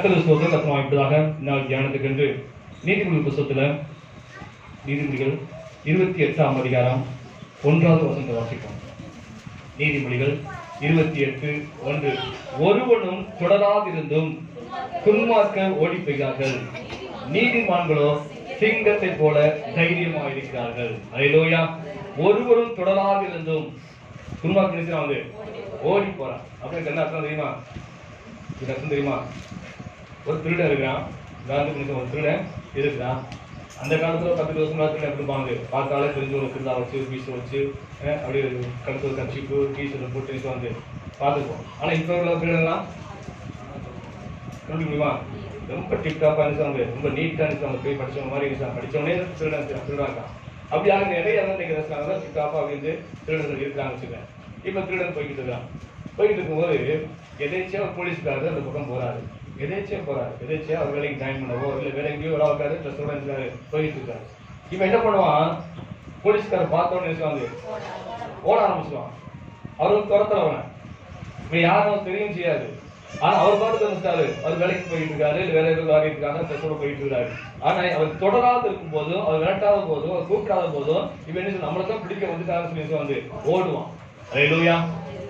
கர்த்தர் ஸ்தோத்திரம். கர்த்தர் வாய்ப்பதாக நாள் தியானத்துக்கென்று நீதிமொழிகள் புத்தகத்தில் நீதிமொழிகள் 28ஆம் அதிகாரம் 1வது வசனத்தை வாசிப்போம். நீதிமொழிகள் 28:1. ஒருவனும் தொடராதிருந்தும் துன்மார்க்கர் ஓடி போகிறார்கள், நீதிமான்களோ சிங்கத்தை போல தைரியமாக இருக்கிறார்கள். அல்லேலூயா. ஒருவரும் தொடராதிருந்தும் துன்மார்க்கர் வந்து ஓடி போறான். அப்படின்னு என்ன அர்த்தம் தெரியுமா? இது அர்த்தம் தெரியுமா? ஒரு திருடன் இருக்கிறான், ஒரு திருடன் இருக்கிறான். அந்த காலத்துல 10 வருஷம் திருடன் எப்படி இருப்பாங்க? பார்த்தாலே தெரிஞ்ச ஒரு திருடா வச்சு பீஸ் வச்சு அப்படியே கழுத்து கட்சிக்கு பீஸ் போட்டு வந்து பார்த்துப்போம். ஆனா இப்ப உள்ள திருடெல்லாம் கண்டுபிடிக்க முடியுமா? ரொம்ப டிப்டாப்பா இருந்துச்சு, ரொம்ப நீட்டா இருந்துச்சு, போய் படிச்சவங்க மாதிரி இருந்துச்சு, படிச்சவனே திருடாங்க. அப்படி யாரு நிறைய நினைக்கிறாங்க டிப்டாப்பா அப்படின்னு திருடர்கள் இருக்காங்க வச்சுக்கேன். இப்ப திருடன் போய்கிட்டு இருக்கான். போயிட்டு இருக்கும்போது எதேச்சியா ஒரு போலீஸ்காரர் அந்த பக்கம் போறாரு. எதேச்சியா அவர் வேலைக்கு ஜாயின் பண்ணவோ இல்லை வேற எங்கேயோ ஒரு ஆளுக்காரு ட்ரெஸ்ஸோட இருக்காரு போயிட்டு இருக்காரு. இவன் என்ன பண்ணுவான்? போலீஸ்காரர் பார்த்தோன்னு நினைச்சுவாங்க, ஓட ஆரம்பிச்சுவான். அவருக்கு துரத்துல அவன் இவன் யாரும் தெரியும் செய்யாது. ஆனா அவர் பாட்டு வந்துட்டாரு, அவர் வேலைக்கு போயிட்டு இருக்காரு, இல்லை வேற ஏதோ காரியம் இருக்காங்க, ட்ரெஸ்ஸோட போயிட்டு இருக்காரு. ஆனா அவர் தொடராது இருக்கும் போதும், அவர் விரட்டாத போதும், அவர் கூப்பிடாத போதும் இவன் என்ன நம்மளுக்கும் பிடிக்க வந்துட்டாருன்னு சொல்லி வந்து ஓடுவான். அல்லேலூயா.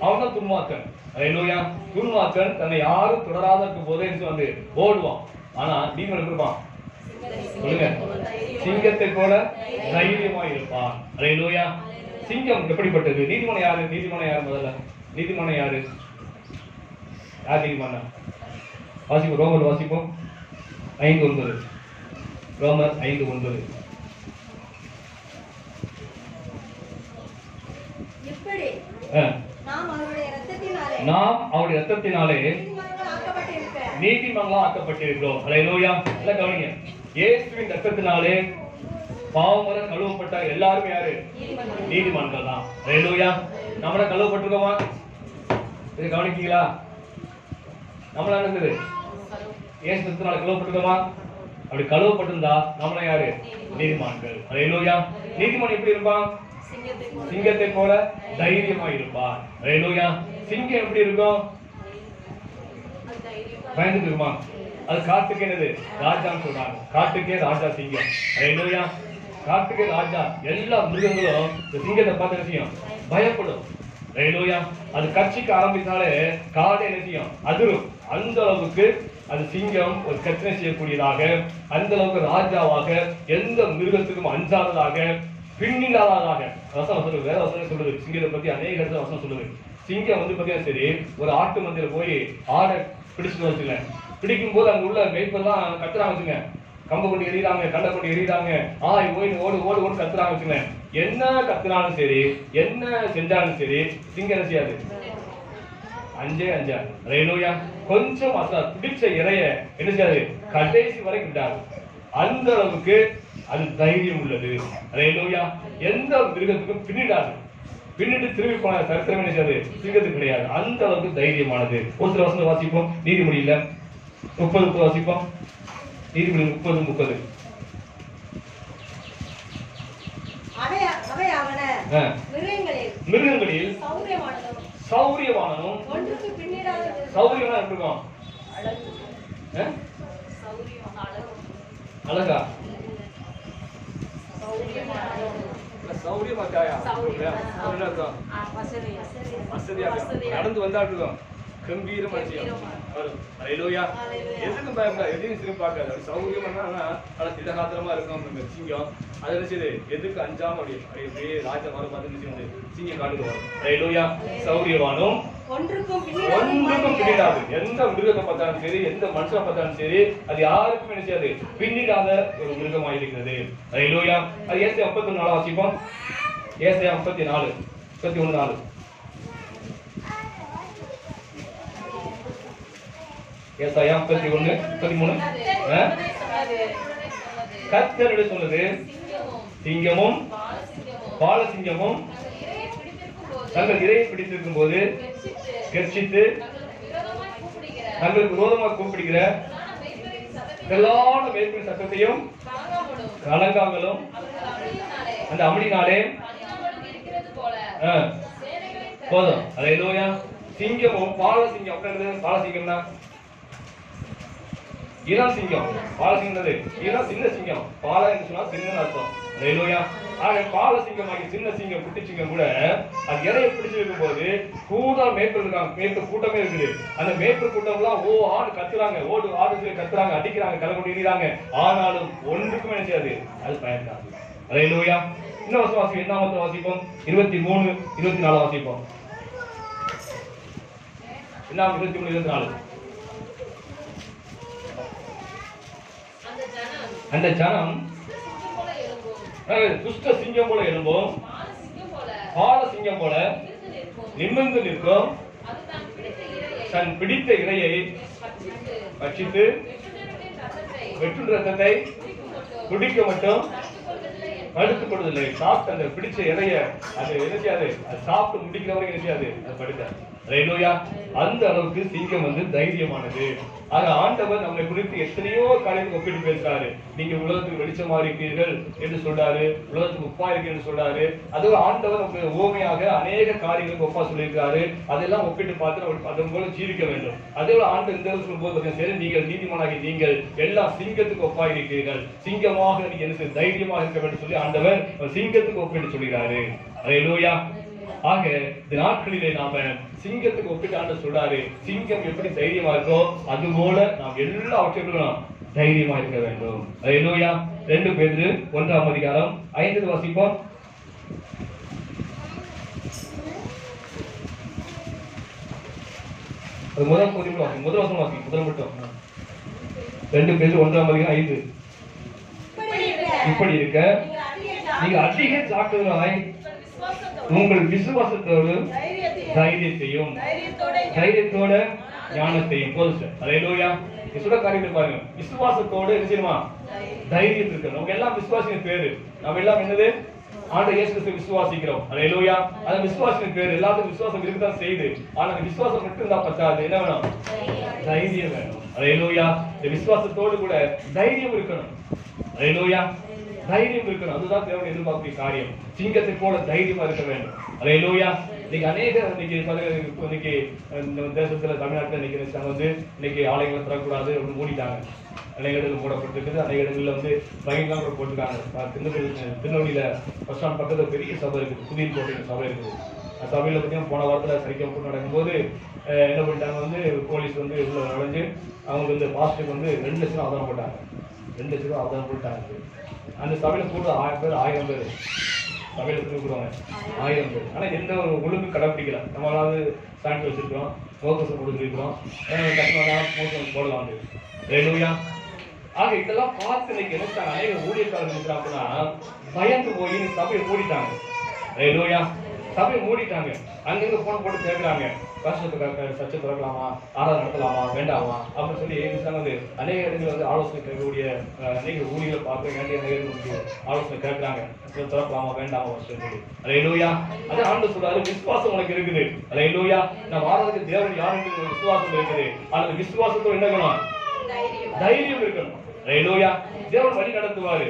அவன் தான் துன்மார்க்கன். அல்லேலூயா. துன்மார்க்கன் தன்னை யாரும் தொடராத இருக்கும் போதே வந்து ஓடுவான். ஆனா நீதிமான் இருப்பான், சொல்லுங்க, சிங்கத்தை போல தைரியமா இருப்பான். அல்லேலூயா. சிங்கம் எப்படிப்பட்டது? நீதிமான் யாரு? முதல்ல நீதிமான் யாரு? யார் நீதிமான? வாசிப்போம், ரோமர் வாசிப்போம் 5:9. ரோமர் 5:9. நாம் அவருடைய இரத்தத்தினாலே நீதிமான்களாக ஆக்கப்பட்டிருக்கிறோம். அல்லேலூயா. எல்லாம் கவனிங்க. இயேசுவின் இரத்தத்தினாலே பாவமர கழுவப்பட்ட எல்லாரும் யாரு? நீதிமான்கள் தான். அல்லேலூயா. நம்மள கழுவப்பட்டிருக்கோமா? இது கவனிக்கீங்களா? நம்மள என்னது? இயேசு இரத்தத்தினால கழுவப்பட்டிருக்கோமா? அப்படி கழுவப்பட்டிருந்தா நம்மள யாரு? நீதிமான்கள். அல்லேலூயா. நீதிமான் எப்படி இருப்பான்? சிங்கத்தை போல தைரியமா இருப்பான். அல்லேலூயா. சிங்கம் எப்படி இருக்கும்? பயந்துட்டு இருக்குமா? அது காட்டுக்கு என்னது? ராஜான்னு சொல்றாங்க. காட்டுக்கே ராஜா சிங்கம். அல்லேலூயா. காட்டுக்கே ராஜா. எல்லா மிருகங்களும் இந்த சிங்கத்தை பார்த்து செய்யும், பயப்படும். அல்லேலூயா. அது கட்சிக்க ஆரம்பித்தாலே காடை என்ன செய்யும்? அதிரும். அந்த அளவுக்கு அது சிங்கம் ஒரு கற்பனை செய்யக்கூடியதாக, அந்த அளவுக்கு ராஜாவாக, எந்த மிருகத்துக்கும் அஞ்சாததாக, பின்னில்லாததாக வசனம் சொல்லுது. வேற வசனம் சொல்லுது. சிங்கத்தை பத்தி அநேக இடத்துல வசனம் சொல்லுது. சிங்கம் வந்து பாத்தீங்கன்னா சரி, ஒரு ஆட்டு மந்தையில போய் ஆடை பிடிச்சிட்டு வச்சுங்க. பிடிக்கும் போது அங்க உள்ள மேய்ப்பெல்லாம் கத்துறாங்க வச்சுங்க, கம்பை கொண்டு எறிகிறாங்க, கண்டை கொண்டு எறிகிறாங்க, ஓடு கத்துறாங்க வச்சுங்க. என்ன கத்துனாலும் சரி, என்ன செஞ்சாலும் சரி, சிங்கம் என்ன செய்யாது? அஞ்சா. அல்லேலூயா. கொஞ்சம் பிடிச்ச இறைய என்ன செய்யாது? கடைசி வரைக்கும் விடாது. அந்த அளவுக்கு அது தைரியம் உள்ளது. அல்லேலூயா. எந்த மிருகத்துக்கும் பின்னிடாது. பின்னிட்டு திரும்பி போன சரித்திரம் என்ன செய்யாது? சிங்கத்துக்கு கிடையாது. அந்த அளவுக்கு தைரியமானது. ஒரு சில வசனம் வாசிப்போம். நீதிமொழியில 30 வாசிப்போம். நீதிமொழி 30:30. மிருகங்களில் சௌரியமானதும் சௌரியமா இருக்கும். அழகா நடந்து வந்தா இருக்கும், கம்பீரமா செய்யும். எதுக்கும் பயப்படாது, எதையும் திரும்பி பார்க்காது. சௌரியமா திடகாத்திரமா இருக்கும் சிங்கம். அது நினைச்சது எதுக்கு அஞ்சாம அப்படியே ராஜா மாதிரி பார்த்து சிங்கம் காட்டுக்கு வரும். அல்லேலூயா. சௌரியவானும் ஒன்றுக்கும் பின்னிடாது. எந்த மிருகத்தை பார்த்தாலும் சரி, எந்த மனுஷனை பார்த்தாலும் சரி, அது யாருக்கும் என்ன செய்யாது? பின்னிடாத ஒரு மிருகமாக இருக்கிறது. அல்லேலூயா. அது ஏசாயா 34 வாசிப்போம். ஏசாயா 34:4. ஏசாயா 31:13. கர்த்தர் சொல்லுது, சிங்கமும் பாலசிங்கமும் தங்கள் இரையை பிடித்திருக்கும் போது கர்ச்சித்து தங்களுக்கு விரோதமாக கூப்பிடுகிற எல்லான மேற்பின் சத்தத்தையும் கலங்காமலும் அந்த அமளினாலே போதும். அல்லேலூயா. சிங்கமும் பாலசிங்கம். பாலசிங்கம்னா இளம் சிங்கம். பாலசிங்கம் இளம் சின்ன சிங்கம். பால என்று சொன்னா சின்ன அர்த்தம். ஹல்லேலூயா. ஆக பால சிங்கமாகி சின்ன சிங்கம் குட்டி சிங்கம் கூட அது இறைய பிடிச்சிருக்கும் போது கூட மேய்ப்பர் இருக்காங்க, மேய்ப்பர் கூட்டமே இருக்குது. அந்த மேய்ப்பர் கூட்டம்லாம் ஓ ஆடு கத்துறாங்க, ஓடு ஆடு சொல்லி கத்துறாங்க, அடிக்கிறாங்க, கலகொண்டு எறிகிறாங்க. ஆனாலும் ஒன்றுக்குமே நினைச்சாது, அது பயன்படாது. ஹல்லேலூயா. இன்னும் வருஷம் வாசிப்போம். என்ன வருஷம் வாசிப்போம்? 23, 24 வாசிப்போம். என்ன 23, 24? அந்த ஜனம் துஷ்ட சிங்கம் போல எழும்பும், பால சிங்கம் போல நிமிர்ந்து நிற்கும், தன் பிடித்த இரையை பட்சித்து வெற்று ரத்தத்தை குடிக்க மட்டும் படுத்துக் கொள்வதில்லை. சாப்பிட்டு அந்த பிடிச்ச இறைய அது நினைச்சாது, அது சாப்பிட்டு முடிக்கிற வரைக்கும் நினைச்சாது, அது படுத்தாது. ஹல்லேலூயா. அந்த அளவுக்கு சிங்கம் வந்து தைரியமானது. ஆக ஆண்டவர் நம்மை குறித்து எத்தனையோ காரியத்துக்கு ஒப்பிட்டு பேசுறாரு. நீங்க உலகத்துக்கு வெளிச்சமா இருக்கிறீர்கள் என்று சொல்றாரு, உலகத்துக்கு உப்பா இருக்கு என்று சொல்றாரு. அதுவும் ஆண்டவர் நமக்கு ஓமையாக அநேக காரியங்களுக்கு ஒப்பா சொல்லியிருக்காரு. அதெல்லாம் ஒப்பிட்டு பார்த்து அதன் போல ஜீவிக்க வேண்டும். அதே போல ஆண்டு இந்த சொல்லும்போது சரி, நீங்கள் நீதிமானாகி நீங்கள் எல்லாம் சிங்கத்துக்கு ஒப்பா இருக்கிறீர்கள், சிங்கமாக நீங்க எனக்கு தைரியமாக இருக்க வேண்டும் சொல்லி ஆண்டவர் சிங்கத்துக்கு ஒப்பிட்டு சொல்கிறாரு. ஹல்லேலூயா. ஆக இந்த நாட்களிலே நாம சிங்கத்துக்கு ஒப்பிட்டு ஆண்டவர் சொல்றாரு, சிங்கம் எப்படி தைரியமா இருக்கோ அதுபோல நாம் எல்லாவற்றிலும் தைரியமா இருக்க வேண்டும். ஹல்லேலூயா. 2 பேதுரு 1ஆம் அதிகாரம் 5 வாசிப்போம். அது முதல் வசனம் வாசி, முதல் மட்டும். 2 பேதுரு 1ஆம் அதிகாரம் 5. இப்படி இருக்க நீங்க அதிக ஜாக்கிரதையாய் உங்கள் விசுவாசத்தோடு தைரியத்தையும் தைரியத்தோட ஞானத்தையும் போதும். ஹல்லேலூயா. இசுட காரியத்தை பாருங்க, விசுவாசத்தோடு என்ன செய்யணுமா? தைரியம் இருக்கு. நமக்கு எல்லாம் விசுவாசின் பேரு. நம்ம எல்லாம் என்னது? ஆண்டவர் இயேசு கிறிஸ்துவை விசுவாசிக்கிறோம். ஹல்லேலூயா. அந்த விசுவாசின் பேரு எல்லாத்துக்கும் விசுவாசம் இருக்குதான் செய்யுது. ஆனா அந்த விசுவாசம் மட்டும் இருந்தா பத்தாது. என்ன வேணும்? தைரியம் வேணும். ஹல்லேலூயா. இந்த விசுவாசத்தோடு கூட தைரியம் இருக்கணும். ஹல்லேலூயா. தைரியம் இருக்கணும். அதுதான் தேவன் எதிர்பார்க்கக்கூடிய காரியம். சிங்கத்தை போல தைரியமா இருக்க வேண்டும். ஹல்லேலூயா. இன்னைக்கு அநேக இன்னைக்கு தேசத்துல தமிழ்நாட்டில் இன்னைக்கு வந்து இன்னைக்கு ஆலயங்களை தரக்கூடாது அப்படின்னு மூடிட்டாங்க. அநேக இடங்கள் மூடப்பட்டிருக்குது. அநேக இடங்கள்ல வந்து பயங்கரம் கூட போட்டிருக்காங்க. திருநெல்வேலியில பஸ் ஸ்டாண்ட் பக்கத்துல பெரிய சபை இருக்குது, புதிய கோட்டை சபை இருக்குது. அந்த சபையில பார்த்தீங்கன்னா போன வாரத்தில் சரிக்கம் போட்டு நடக்கும்போது என்ன பண்ணிட்டாங்க வந்து போலீஸ் வந்து உள்ள நுழைஞ்சு அவங்க வந்து பாஸ்டருக்கு வந்து 2 லட்சம் ஆதாரம் போட்டாங்க. 2 லட்சம் ரூபா ஆதாரம் போட்டாங்க. அந்த சபையில கூட 1000 பேர் சபையில கூடுவாங்க, 1000 பேர். ஆனா எந்த ஒரு ஒழுங்கு கடைப்பிடிக்கல. நம்மளாவது சாண்ட் வச்சிருக்கிறோம், ஃபோக்கஸ் கொடுத்துருக்கிறோம், கட்டணம் போடலாம். ஹல்லேலூயா. ஆக இதெல்லாம் பார்த்து இன்னைக்கு நினைச்சாங்க அநேக ஊழியக்காரர்கள் இருக்கிறாங்கன்னா பயந்து போய் சபையை மூடிட்டாங்க. ஹல்லேலூயா. சபையை மூடிட்டாங்க. அங்கிருந்து போன் போட்டு கேட்கிறாங்க, சர்ச்சை திறக்கலாமா, ஆராதனை நடத்தலாமா, வேண்டாமா அப்படின்னு சொல்லி வந்து அநேக இடங்கள் வந்து ஆலோசனை கேட்கக்கூடிய அநேக ஊழியர்களை பார்க்க வேண்டிய ஆலோசனை கேட்கிறாங்க, திறக்கலாமா வேண்டாமா சொல்லி. ஹல்லேலூயா. அதான் ஆண்டவர் சொல்றாரு, விசுவாசம் உனக்கு இருக்குது. ஹல்லேலூயா. நம்ம ஆராதனைக்கு தேவன் யாருக்கு விசுவாசம் இருக்குது. அந்த விசுவாசத்தோடு என்ன இருக்கணும்? தைரியம் இருக்கணும். ஹல்லேலூயா. தேவன் வழி நடத்துவாரு,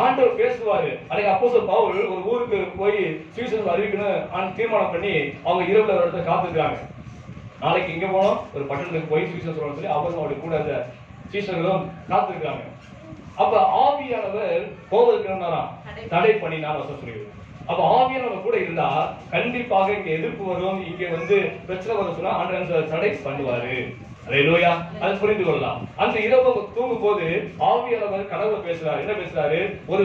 ஆண்டவர் பேசுவாரு. அன்னைக்கு அப்போஸ்தலர் பவுல் ஒரு ஊருக்கு போய் சுவிசேஷம் அறிவிக்கணும் தீர்மானம் பண்ணி அவங்க இரவுல ஒரு இடத்துல காத்துக்கிறாங்க. நாளைக்கு இங்க போனோம், ஒரு பட்டணத்துக்கு போய் சுவிசேஷம் சொல்லணும்னு சொல்லி அவங்களுடைய கூட அந்த சீஷர்களும் காத்துக்கிறாங்க. அப்ப ஆவியானவர் போவதற்கு தடை பண்ணினார் வசனம் சொல்லுது. அப்ப ஆவியானவர் கூட இருந்தா கண்டிப்பாக இங்க எதிர்ப்பு வரும், இங்க வந்து பிரச்சனை வரும் சொன்னா ஆண்டவர் தடை பண்ணுவாரு. ஹல்லேலூயா. அது புரிந்து கொள்ளலாம். அந்த இரவு தூங்கும் போது ஆவியானவர் கனவுல பேசுறாரு. என்ன பேசுறாரு? ஒரு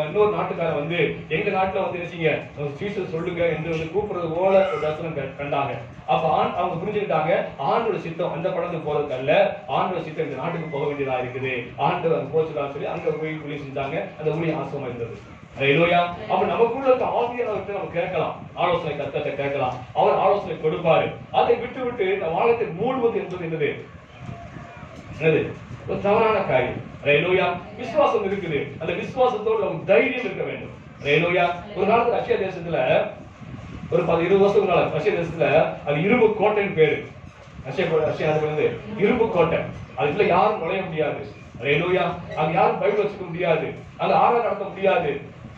இன்னொரு நாட்டுக்காரன் வந்து எங்க நாட்டுல வந்து நினைச்சீங்க சீசர் சொல்லுங்க என்று வந்து கூப்பிடுறது போல ஒரு தரிசனம் கண்டாங்க. அப்ப அவங்க புரிஞ்சுக்கிட்டாங்க, ஆண்டோட சித்தம் அந்த படத்துக்கு போறதுக்கு அல்ல, ஆண்டோட சித்தம் இந்த நாட்டுக்கு போக வேண்டியதா இருக்குது, ஆண்டவர் போச்சுதான் சொல்லி அங்க போய் ஊழியம் செஞ்சாங்க. அந்த ஊழியம் ஆசமா இருந்தது. ஹல்லேலூயா. அப்ப நமக்குள்ள இருக்க ஆவியானவர்கிட்ட நம்ம கேட்கலாம், ஆலோசனை கர்த்தர்கிட்ட கேட்கலாம், அவர் ஆலோசனை கொடுப்பாரு. அதை விட்டு இந்த வானத்தை மூடுவது என்பது என்னது? ஒரு தவறான காரியம். ஹல்லேலூயா. விசுவாசம் இருக்குது, அந்த விசுவாசத்தோடு நமக்கு தைரியம் இருக்க வேண்டும். ஹல்லேலூயா. ஒரு காலத்துல ரஷ்யா தேசத்துல ஒரு 20 வருஷத்துக்கு முன்னால ரஷ்யா தேசத்துல அது இரும்பு கோட்டைன்னு பேரு. ரஷ்யா வந்து இரும்பு கோட்டை, அதுக்குள்ள யாரும் நுழைய முடியாது. ஹல்லேலூயா. அங்க யாரும் பைபிள் வச்சுக்க முடியாது, அங்க ஆராதனை நடத்த முடியாது.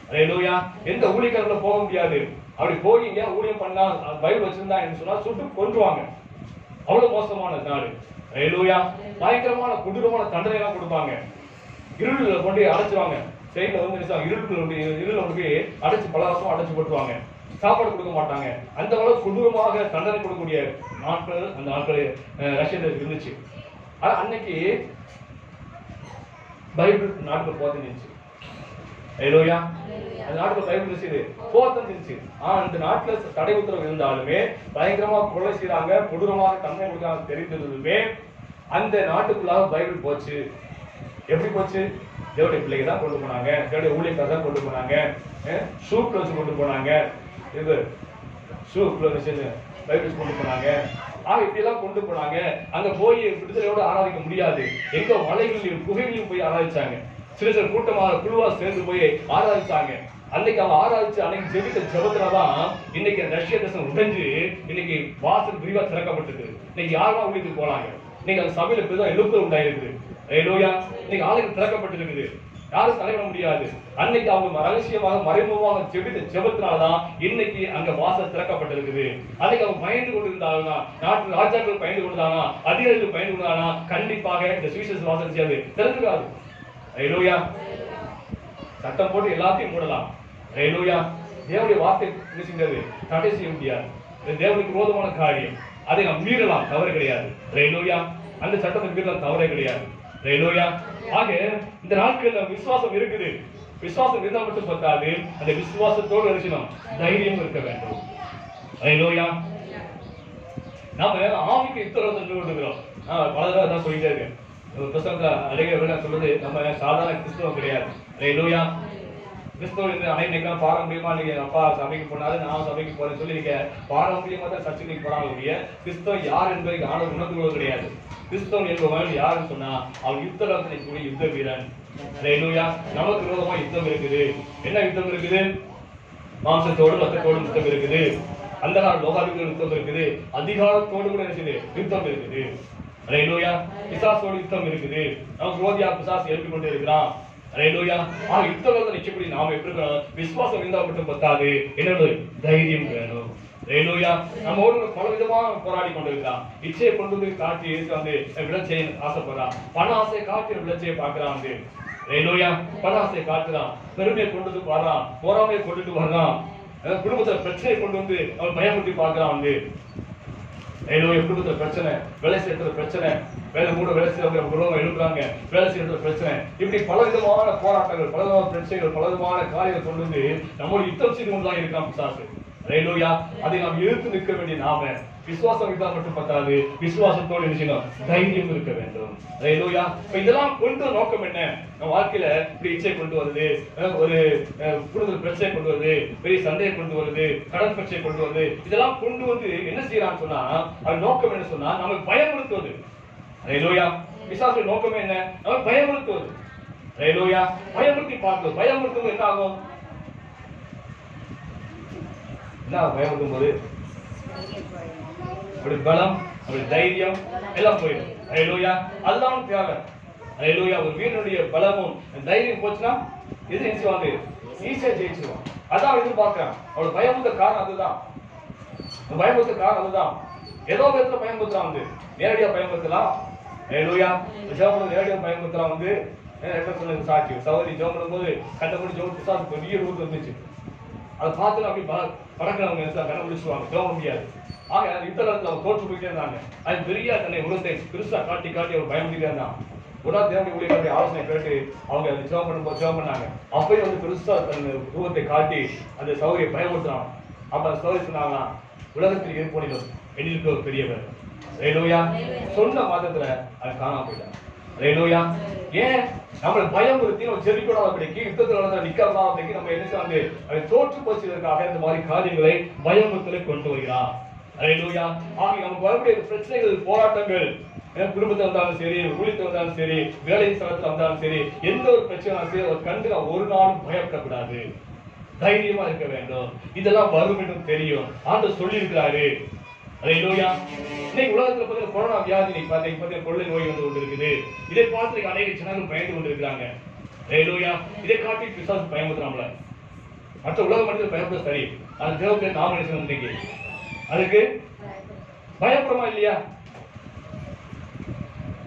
ஹல்லேலூயா. எந்த ஊழியக்காரங்களும் போக முடியாது. அப்படி போய் ஊழியம் பண்ணா பைபிள் வச்சிருந்தா சொன்னா சுட்டு கொன்றுவாங்க. அவ்வளவு மோசமான நாடு. ஹல்லேலூயா. பயங்கரமான கொடூரமான தண்டனை எல்லாம் கொடுப்பாங்க. இருள கொண்டு அடைச்சுவாங்க. சைடுல வந்து இருள கொண்டு அடைச்சு பல வருஷம் அடைச்சு போட்டுருவாங்க. சாப்பாடு கொடுக்க மாட்டாங்க. அந்த அளவுக்கு கொடூரமாக தண்டனை கொடுக்கக்கூடிய நாட்கள் அந்த நாட்கள் ரஷ்யால இருந்துச்சு. அன்னைக்கு பைபிள் நாட்டுக்கு போத்துச்சு. ஹல்லேலூயா. அந்த நாட்டுக்கு பைபிள் இருந்துச்சு, போத்துச்சு. அந்த நாட்டுல தடை உத்தரவு இருந்தாலுமே பயங்கரமா கொலை செய்யறாங்க, கொடூரமாக தண்டனை கொடுக்காம தெரிந்ததுமே அந்த நாட்டுக்குள்ளாக பைபிள் போச்சு. எப்படி போச்சு? தேவனுடைய பிள்ளைங்க தான் கொண்டு போனாங்க, தேவனுடைய ஊழியக்காரர் தான் கொண்டு போனாங்க, ஷூ க்ளோஸ் கொண்டு போனாங்க, இது ஷூ க்ளோஸ் பைபிள் கொண்டு போனாங்க. இப்படி எல்லாம் கொண்டு போனாங்க. அங்க போய் விடுதலையோட ஆராதிக்க முடியாது. எங்க மலைகளிலும் குகைகளிலும் போய் ஆராதிச்சாங்க. சில சில கூட்டமாக குழுவா சேர்ந்து போய் ஆராதிச்சாங்க. அன்னைக்கு அவங்க ஆராய்ச்சி அன்னைக்கு ஜெபித்த ஜெபத்துலதான் இன்னைக்கு ரஷ்ய தேசம் உடைஞ்சு இன்னைக்கு வாசல் விரிவா திறக்கப்பட்டிருக்கு. இன்னைக்கு யாரெல்லாம் உள்ளிட்டு போனாங்க. இன்னைக்கு அந்த சபையில பெரிதா எழுப்புதல் உண்டாயிருக்குது. ஹல்லேலூயா. இன்னைக்கு ஆளுக்கு திறக்கப்பட்டிருக்குது. யாரும் தலைவிட முடியாது. அன்னைக்கு அவங்க ரகசியமாக மறைமுகமாக ஜெபித்த ஜெபத்தினால்தான் இன்னைக்கு அங்க வாசல் திறக்கப்பட்டிருக்குது. அன்னைக்கு அவங்க பயந்து கொண்டிருந்தாங்கன்னா, நாட்டு ராஜாக்கள் பயந்து கொண்டிருந்தாங்கன்னா, அதிகாரிகள் பயந்து கொண்டிருந்தாங்கன்னா கண்டிப்பாக இந்த சுவிசேஷ வாசல் செய்யாது திறந்துக்காது. ஹல்லேலூயா. சட்டம் போட்டு எல்லாத்தையும் மூடலாம். ஹல்லேலூயா. தேவனுடைய வார்த்தை பேசுகிறது தடை செய்ய முடியாது. தேவனுக்கு விரோதமான காரியம், அதை நாம் மீறலாம், தவறு கிடையாது. ஹல்லேலூயா. அந்த சட்டத்தை மீறலாம், தவறே கிடையாது. ஹல்லேலூயா. ஆக இந்த நாட்கள்ல விசுவாசம் இருக்குது. விசுவாசம் இருந்தால் மட்டும் பத்தாது, அந்த விசுவாசத்தோடு இருக்கணும், தைரியம் இருக்க வேண்டும். ஹல்லேலூயா. நாம ஆவிக்கு யுத்தம் சொல்லிருக்கிறோம். பல தடவை தான் சொல்லிட்டே இருக்கேன். புத்தகத்துல அழகிய சொல்றது நம்ம சாதாரண கிறிஸ்தவம் கிடையாது. ஹல்லேலூயா. கிறிஸ்தவ அன்னைக்கு பாரம்பரியமா நீங்க அப்பா சபைக்கு போனாரு, நான் சபைக்கு போறேன்னு சொல்லி நீங்க பாரம்பரியமா தான் சர்ச்சைக்கு போறாங்க. கிறிஸ்தவம் யார் என்பதை ஆனது உணர்ந்து கிடையாது. கிறிஸ்தவன் என்பவன் யாருன்னு சொன்னா அவன் யுத்தத்தில் கூடிய யுத்த வீரன். ஹல்லேலூயா. நமக்கு விரோதமா யுத்தம் இருக்குது. என்ன யுத்தம் இருக்குது? மாம்சத்தோடு ரத்தத்தோடு யுத்தம் இருக்குது. அந்தகார லோகாதிபதியோடு யுத்தம் இருக்குது. அதிகாரத்தோடு கூட இருக்குது யுத்தம் இருக்குது. ஹல்லேலூயா. பிசாசோடு யுத்தம் இருக்குது. நமக்கு விரோதியா பிசாசு எழுப்பி கொண்டு இருக்கிறான். ஹல்லேலூயா. யுத்தத்தை நிச்சயப்படி நாம எப்படி இருக்கணும்? விசுவாசம் இருந்தால் மட்டும் பத்தாது, என்னோட தைரியம் வேணும். ஹல்லேலூயா. நம்மோடு பல விதமாக போராடி கொண்டிருக்கிறான். இச்சையை கொண்டு வந்து காட்டி வந்து விளைச்சை ஆசைப்படுறான். பண ஆசை காட்டி விளைச்சையை பார்க்கிறான். ஹல்லேலூயா. பண ஆசையை காட்டுறான், பெருமையை கொண்டு வந்து பாடுறான், போராமையை கொண்டுட்டு வர்றான், குடும்பத்துல பிரச்சனையை கொண்டு வந்து அவன் பயமுறுத்தி பார்க்கிறான். ஹல்லேலூயா. குடும்பத்துல பிரச்சனை, வேலை செய்யற பிரச்சனை, வேலை செய்யறவங்க குடும்பம் எழுப்புறாங்க, வேலை செய்யற பிரச்சனை, இப்படி பல விதமான போராட்டங்கள், பல விதமான பிரச்சனைகள், பல விதமான காரியங்கள் கொண்டு வந்து நம்மளோட யுத்தம் செய்து கொண்டுதான் இருக்கான் பிசாசு. ஹல்லேலூயா. அதை நாம் எதிர்த்து நிற்க வேண்டிய நாம விசுவாசம் இருந்தால் மட்டும் பத்தாது, விசுவாசத்தோடு நிச்சயம் தைரியம் இருக்க வேண்டும். ஹல்லேலூயா. இதெல்லாம் கொண்டு நோக்கம் என்ன? நம்ம வாழ்க்கையில இப்படி இச்சை கொண்டு வருது, ஒரு கூடுதல் பிரச்சனை கொண்டு வருது, பெரிய சண்டையை கொண்டு வருது, கடன் பிரச்சனை கொண்டு வருது, இதெல்லாம் கொண்டு வந்து என்ன செய்யறான்னு சொன்னா அது நோக்கம் என்ன சொன்னா நமக்கு பயமுறுத்துவது. ஹல்லேலூயா. பிசாசு நோக்கமே என்ன? நமக்கு பயமுறுத்துவது. ஹல்லேலூயா. பயமுறுத்தி பார்க்கிறது. பயமுறுத்தும் என்ன ஆகும்? என்ன பயமுறுத்தும் போது அப்படி பலம், அப்படி தைரியம் எல்லாம் போயிடும். ஹல்லேலூயா. அதுதான் தேவை. ஹல்லேலூயா. ஒரு வீரனுடைய பலமும் தைரியம் போச்சுன்னா எது நினைச்சுவாங்க? ஈஸியா ஜெயிச்சுவான். அதான் எதிர்பார்க்கிறான். அவளோட பயமுறுத்த காரணம் அதுதான். பயமுறுத்த காரணம் அதுதான். ஏதோ விதத்துல பயமுறுத்துறான். நேரடியா பயமுறுத்தலாம். ஹல்லேலூயா. நேரடியா பயமுறுத்தலாம். சொன்னது சாட்சி சௌரி ஜோம் பண்ணும்போது கண்ணை மூடி ஜோம் பிசாசு பெரிய ரூட் வந்துச்சு. அதை பார்த்து அப்படி பறக்கிறவங்க கண்ணை முடிச்சுவாங்க, ஜோம் முடியாது. ஆக யுத்தத்துல அவங்க தோற்று போயிட்டே இருந்தாங்க. அது பெரிய தன்னை உலகத்தை பெருசா காட்டி காட்டி அவர் பயமுறுத்திட்டே இருந்தான். ஒரு நாள் தேவனுடைய ஊழியர்களுடைய ஆலோசனை கேட்டு அவங்க ஜெபம் பண்ணும்போது ஜெபம் பண்ணாங்க. அப்பயும் வந்து பெருசா தன் ரூபத்தை காட்டி அந்த சௌரியை பயமுறுத்துறான். அப்ப அந்த சௌரி சொன்னாங்கன்னா உலகத்தில் இருப்போனிலும் எண்ணிற்கு ஒரு பெரியவர். ஹல்லேலூயா. சொன்ன மாதத்துல அதை காணாம போயிட்டாங்க. ஹல்லேலூயா. ஏன்? நம்மளை பயமுறுத்தி நம்ம செவிக்கூடாதபடிக்கு யுத்தத்தில் நிக்காதபடிக்கு நம்ம என்ன செய்ய அதை தோற்று போச்சுவதற்காக இந்த மாதிரி காரியங்களை பயமுறுத்தலை கொண்டு வருகிறான். ஹல்லேலூயா. ஆக நமக்கு வரக்கூடிய பிரச்சனைகள், போராட்டங்கள், குடும்பத்தில் வந்தாலும் சரி, ஊழியத்தில் வந்தாலும் சரி, வேலை ஸ்தலத்தில் வந்தாலும் சரி, எந்த ஒரு பிரச்சனையும் சரி ஒரு கண்டு ஒரு நாளும் பயப்படக்கூடாது, தைரியமா இருக்க வேண்டும். இதெல்லாம் வரும் என்று தெரியும். ஆண்டவர் சொல்லி இருக்கிறாரு. ஹல்லேலூயா. இன்னைக்கு உலகத்துல பார்த்தீங்கன்னா கொரோனா வியாதி பார்த்தீங்கன்னா கொள்ளை நோய் வந்து கொண்டு இருக்குது. இதை பார்த்து அநேக ஜனங்கள் பயந்து கொண்டு இருக்கிறாங்க. ஹல்லேலூயா. இதை காட்டி பிசாசு பயமுறுத்துறாங்கள. மற்ற உலக மனிதர்கள் பயப்பட சரி, அது தேவத்தை நாம நினைச்சு இன்னைக்கு அதுக்கு பயப்படுறோமா இல்லையா?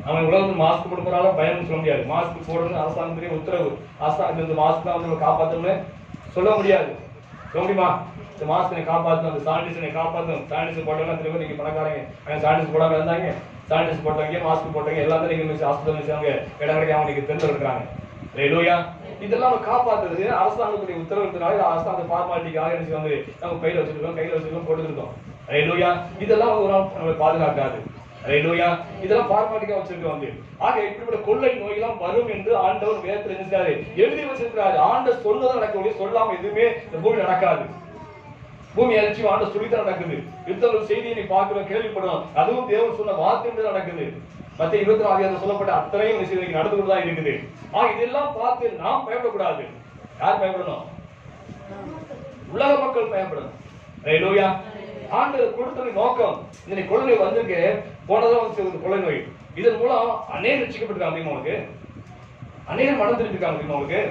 அவன் உலகத்தில் மாஸ்க் போடுறதால பயம்னு சொல்ல முடியாது. மாஸ்க் போடணும்னு அரசாங்கத்திலே உத்தரவு. அரசாங்கம் இந்த மாஸ்க் தான் வந்து காப்பாற்றணும்னு சொல்ல முடியாது. சொல்ல முடியுமா? இந்த மாஸ்கனை காப்பாற்றணும், அந்த சானிடைசரை காப்பாற்றணும். சானிடைசர் போட்டவங்க திரும்ப நீங்க பணக்காரங்க, சானிடைசர் போடாம இருந்தாங்க. சானிடைசர் போட்டவங்க, மாஸ்க் போட்டவங்க எல்லாத்தையும் நீங்க ஹாஸ்பிட்டல் வச்சாங்க, இடம் கிடைக்காம அவனுக்கு தெரிஞ்சு இருக்கிறாங்க. ஹல்லேலூயா. இதெல்லாம் காப்பாற்றுறது அரசாங்கத்துடைய உத்தரவுனால அரசாங்க ஃபார்மாலிட்டிக்காக வந்து நம்ம கையில வச்சிருக்கோம் போட்டுருக்கோம். ஹல்லேலூயா. இதெல்லாம் ஒரு நம்ம பாதுகாக்காது. ஹல்லேலூயா. இதெல்லாம் ஃபார்மாலிட்டிக்கா வச்சிருக்கோம் வந்து. ஆக இப்படிப்பட்ட கொள்ளை நோயெல்லாம் வரும் என்று ஆண்டவர் வேதத்தில் எழுதியிருக்காரு, எழுதி வச்சிருக்காரு. ஆண்டவர் சொன்னதான் நடக்கக்கூடிய, சொல்லாம எதுவுமே இந்த பூமி நடக்காது. பூமி அழிச்சு ஆண்டவர் சொல்லித்தான் நடக்குது. யுத்தங்கள் செய்தியை நீ பார்க்கிறோம், கேள்விப்படுறோம். அதுவும் தேவன் சொன்ன வார்த்தை நடக்குது. மத்திய 24 சொல்லப்பட்ட அத்தனையும் விஷயம் நடந்து கொண்டுதான் இருக்குது. இதெல்லாம் பார்த்து நாம் பயப்படக்கூடாது. யார் பயப்படணும்? உலக மக்கள் பயப்படணும். ஹல்லேலூயா. ஆண்டவர் கொடுத்த நோக்கம், இந்த கொள்ளை நோய் வந்திருக்கு, போனதான் வந்து கொள்ளை நோய். இதன் மூலம் அநேகர் ரட்சிக்கப்பட்டிருக்காங்க. உங்களுக்கு அநேகர் மனம் திரும்பிருக்காங்க. உங்களுக்கு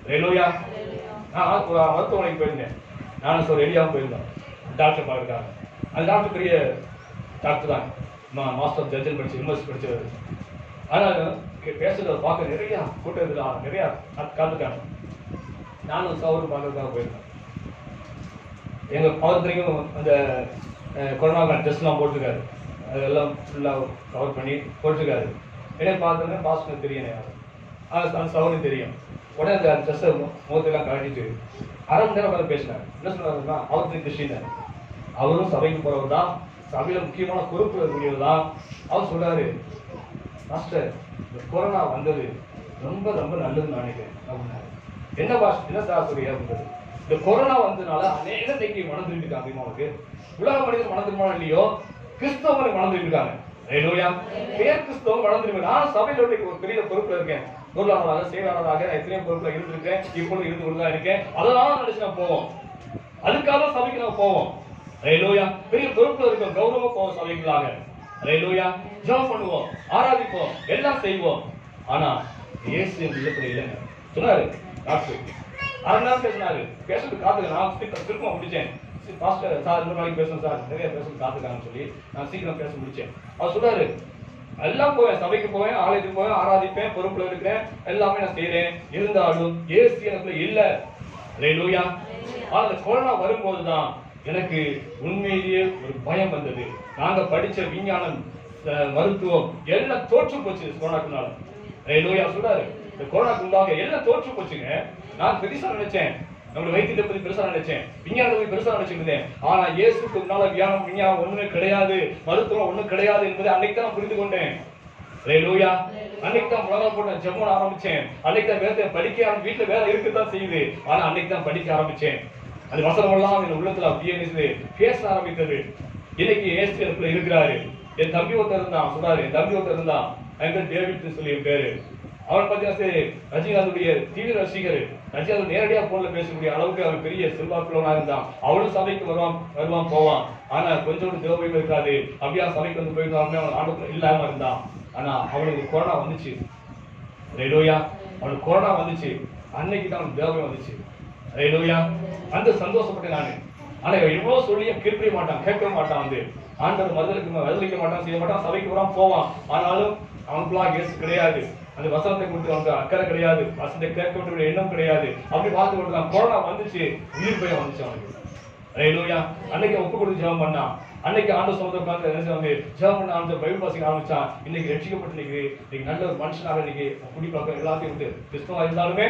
ஹல்லேலூயா. நான் ஒரு மருத்துவமனைக்கு போயிருந்தேன். நானும் ஒரு எலியாவும் போயிருந்தோம். டாக்டர் பார்க்கறாங்க. அந்த டாக்டர் பெரிய டாக்டர் தான், மாஸ்டர் ஜட்ஜன் படிச்சு யூனிவர்சிட்டி படிச்சவர். ஆனால் பேசுறத பார்க்க நிறைய கூட்டத்தில் நிறைய காத்துட்டாங்க. நானும் சவரும் பார்க்கறதுக்காக போயிருந்தேன். எங்க பவர்த்திரையும் அந்த கொரோனா டெஸ்ட்லாம் போட்டிருக்காரு. அதெல்லாம் ஃபுல்லாக கவர் பண்ணி போட்டிருக்காரு. என்ன பார்த்தோன்னே பாஸ்டர் தெரியும், அந்த சவரும் தெரியும். உடனே அந்த ட்ரெஸ்ஸை முகத்தெல்லாம் கழட்டிட்டு அரை மணி நேரம் உட்காந்து பேசினார். என்ன சொன்னாருன்னா, அவருக்கு கிறிஸ்டின், அவரும் சபைக்கு போறவர் தான், சபையில முக்கியமான பொறுப்பு இருக்கக்கூடியவர் தான். அவர் சொல்றாரு, மாஸ்டர் இந்த கொரோனா வந்தது ரொம்ப ரொம்ப நல்லதுன்னு நினைக்கிறேன் அப்படின்னாரு. என்ன பாஸ்டர், என்ன சார் சொல்றீங்க அப்படின்றது. இந்த கொரோனா வந்ததுனால அநேக தைக்கு மனம் திரும்பிட்டாங்க. அவங்களுக்கு உலக மனிதன் மனம் திரும்ப இல்லையோ, கிறிஸ்தவனை மனம் திரும்பிட்டாங்க. ஹல்லேலூயா. பேர் கிறிஸ்தவம் மனம் திரும்ப. நான் சபையில ஒரு பெரிய பொறுப்புல இருக்கேன், பொருளாளராக செயலாளராக எத்தனையோ பொறுப்புல இருந்திருக்கேன், இப்பொழுது இருந்து கொண்டுதான் இருக்கேன். அதெல்லாம் நினைச்சு நான் போவோம், அதுக்காக சபைக்கு நான் போவோம். ஹல்லேலூயா. பெரிய பொறுப்புல இருக்கோம், கௌரவமா போவோம் சபைகளாக. ஹல்லேலூயா. ஜெபம் பண்ணுவோம், ஆராதிப்போம், எல்லாம் செய்வோம். ஆனா இயேசு இல்லத்துல இல்லைங்க சொன்னாரு. டாக்டர் அரை நேரம் பேசினாரு. பேசுறது காத்துக்க நான் திரும்ப முடிச்சேன். பாஸ்டர் சார் இந்த நாளைக்கு பேசணும் சார், நிறைய பேசுறது காத்துக்காங்கன்னு சொல்லி நான் சீக்கிரம் பேச முடிச்சேன். அவர் சொல்றாரு, எல்லாம் போவேன், சபைக்கு போவேன், ஆலயத்துக்கு போவேன், ஆராதிப்பேன், பொறுப்புல இருக்கிறேன், எல்லாமே நான் செய்யறேன். இருந்தாலும் இயேசு எனக்குள்ள இல்ல. ஹல்லேலூயா. அந்த கொரோனா வரும்போதுதான் எனக்கு உண்மையிலேயே ஒரு பயம் வந்தது. நாங்க படிச்ச விஞ்ஞானம், மருத்துவம் எல்லாம் தோற்று போச்சு கொரோனாக்குனால. ஹல்லேலூயா. சொல்றாரு, இந்த கொரோனாக்குள்ளாக எல்லாம் தோற்று போச்சுங்க. நான் பெருசா நினைச்சேன், நம்மளோட வைத்தியத்தை பத்தி பெருசா நினைச்சேன், விஞ்ஞானத்தை பத்தி பெருசா நினைச்சிருந்தேன். ஆனா இயேசுக்கு முன்னால விஞ்ஞானம் ஒண்ணுமே கிடையாது, மருத்துவம் ஒண்ணும் கிடையாது என்பதை அன்னைக்கு தான் புரிந்து கொண்டேன். ஹல்லேலூயா. அன்னைக்கு தான் உலகம் போட்டு ஜெபம் ஆரம்பிச்சேன். அன்னைக்கு தான் வேதத்தை படிக்க வீட்டுல வேலை இருக்குதான் செய்யுது, ஆனா அன்னைக்கு தான் படிக்க ஆரம்பிச்சேன். அது வசனம் எல்லாம் என் உள்ளத்துல அப்படியே பேச ஆரம்பித்தது. இன்னைக்கு இயேசு எனக்குள்ள இருக்கிறாரு. என் தம்பி ஒருத்தர் இருந்தான், சொல்றாரு, என் தம்பி ஒருத்தர் இருந்தான், அவன் டேவிட் சொல்லி பேரு. அவன் பார்த்தீங்கன்னா ரஜினிகாந்துடைய தீவிர ரசிகர். ரஜினிகாந்த் நேரடியா போன்ல பேசக்கூடிய அளவுக்கு அவன் பெரிய செல்வாக்குள்ளவனா இருந்தான். அவனும் சபைக்கு வருவான் போவான். ஆனா கொஞ்சோண்டு தேவையும் இருக்காது. அப்படியா சபைக்கு வந்து போயிருந்தாலுமே அவன் ஆண்டுக்குள்ள இல்லாம இருந்தான். ஆனா அவனுக்கு கொரோனா வந்துச்சு. ஹல்லேலூயா. அவனுக்கு கொரோனா வந்துச்சு. அன்னைக்கு தான் அவனுக்கு தேவை வந்துச்சு. ஹல்லேலூயா. அந்த சந்தோஷப்பட்டேன் நானு. ஆனா எவ்வளவு சொல்லியும் கேட்கவே மாட்டான், கேட்கவே மாட்டான். வந்து ஆண்டவர் மறுதளிக்க மாட்டான், செய்ய மாட்டான், சபைக்கு வராம போவான். ஆனாலும் அவனுக்குலாம் இயேசு கிடையாது, அந்த வசனத்தை கொடுத்து அவனுக்கு அக்கறை கிடையாது, வசனத்தை கேட்க வேண்டிய எண்ணம் கிடையாது. அப்படி பார்த்து கொண்டு கொரோனா வந்துச்சு, உயிர் பயம் வந்துச்சு அவனுக்கு. ஹல்லேலூயா. அன்னைக்கு ஒப்பு கொடுத்து ஜெபம் பண்ணான். அன்னைக்கு ஆண்டவர் சமுத்திர உட்கார்ந்து என்ன செய்வாங்க, ஜெபம் பண்ண ஆரம்பிச்ச, பைபிள் வாசிக்க ஆரம்பிச்சான். இன்னைக்கு ரட்சிக்கப்பட்டு இன்னைக்கு நல்ல ஒரு மனுஷனாக இன்னைக்கு குடிப்பழக்கம் எல்லாத்தையும் விட்டு, கிறிஸ்தவா இருந்தாலுமே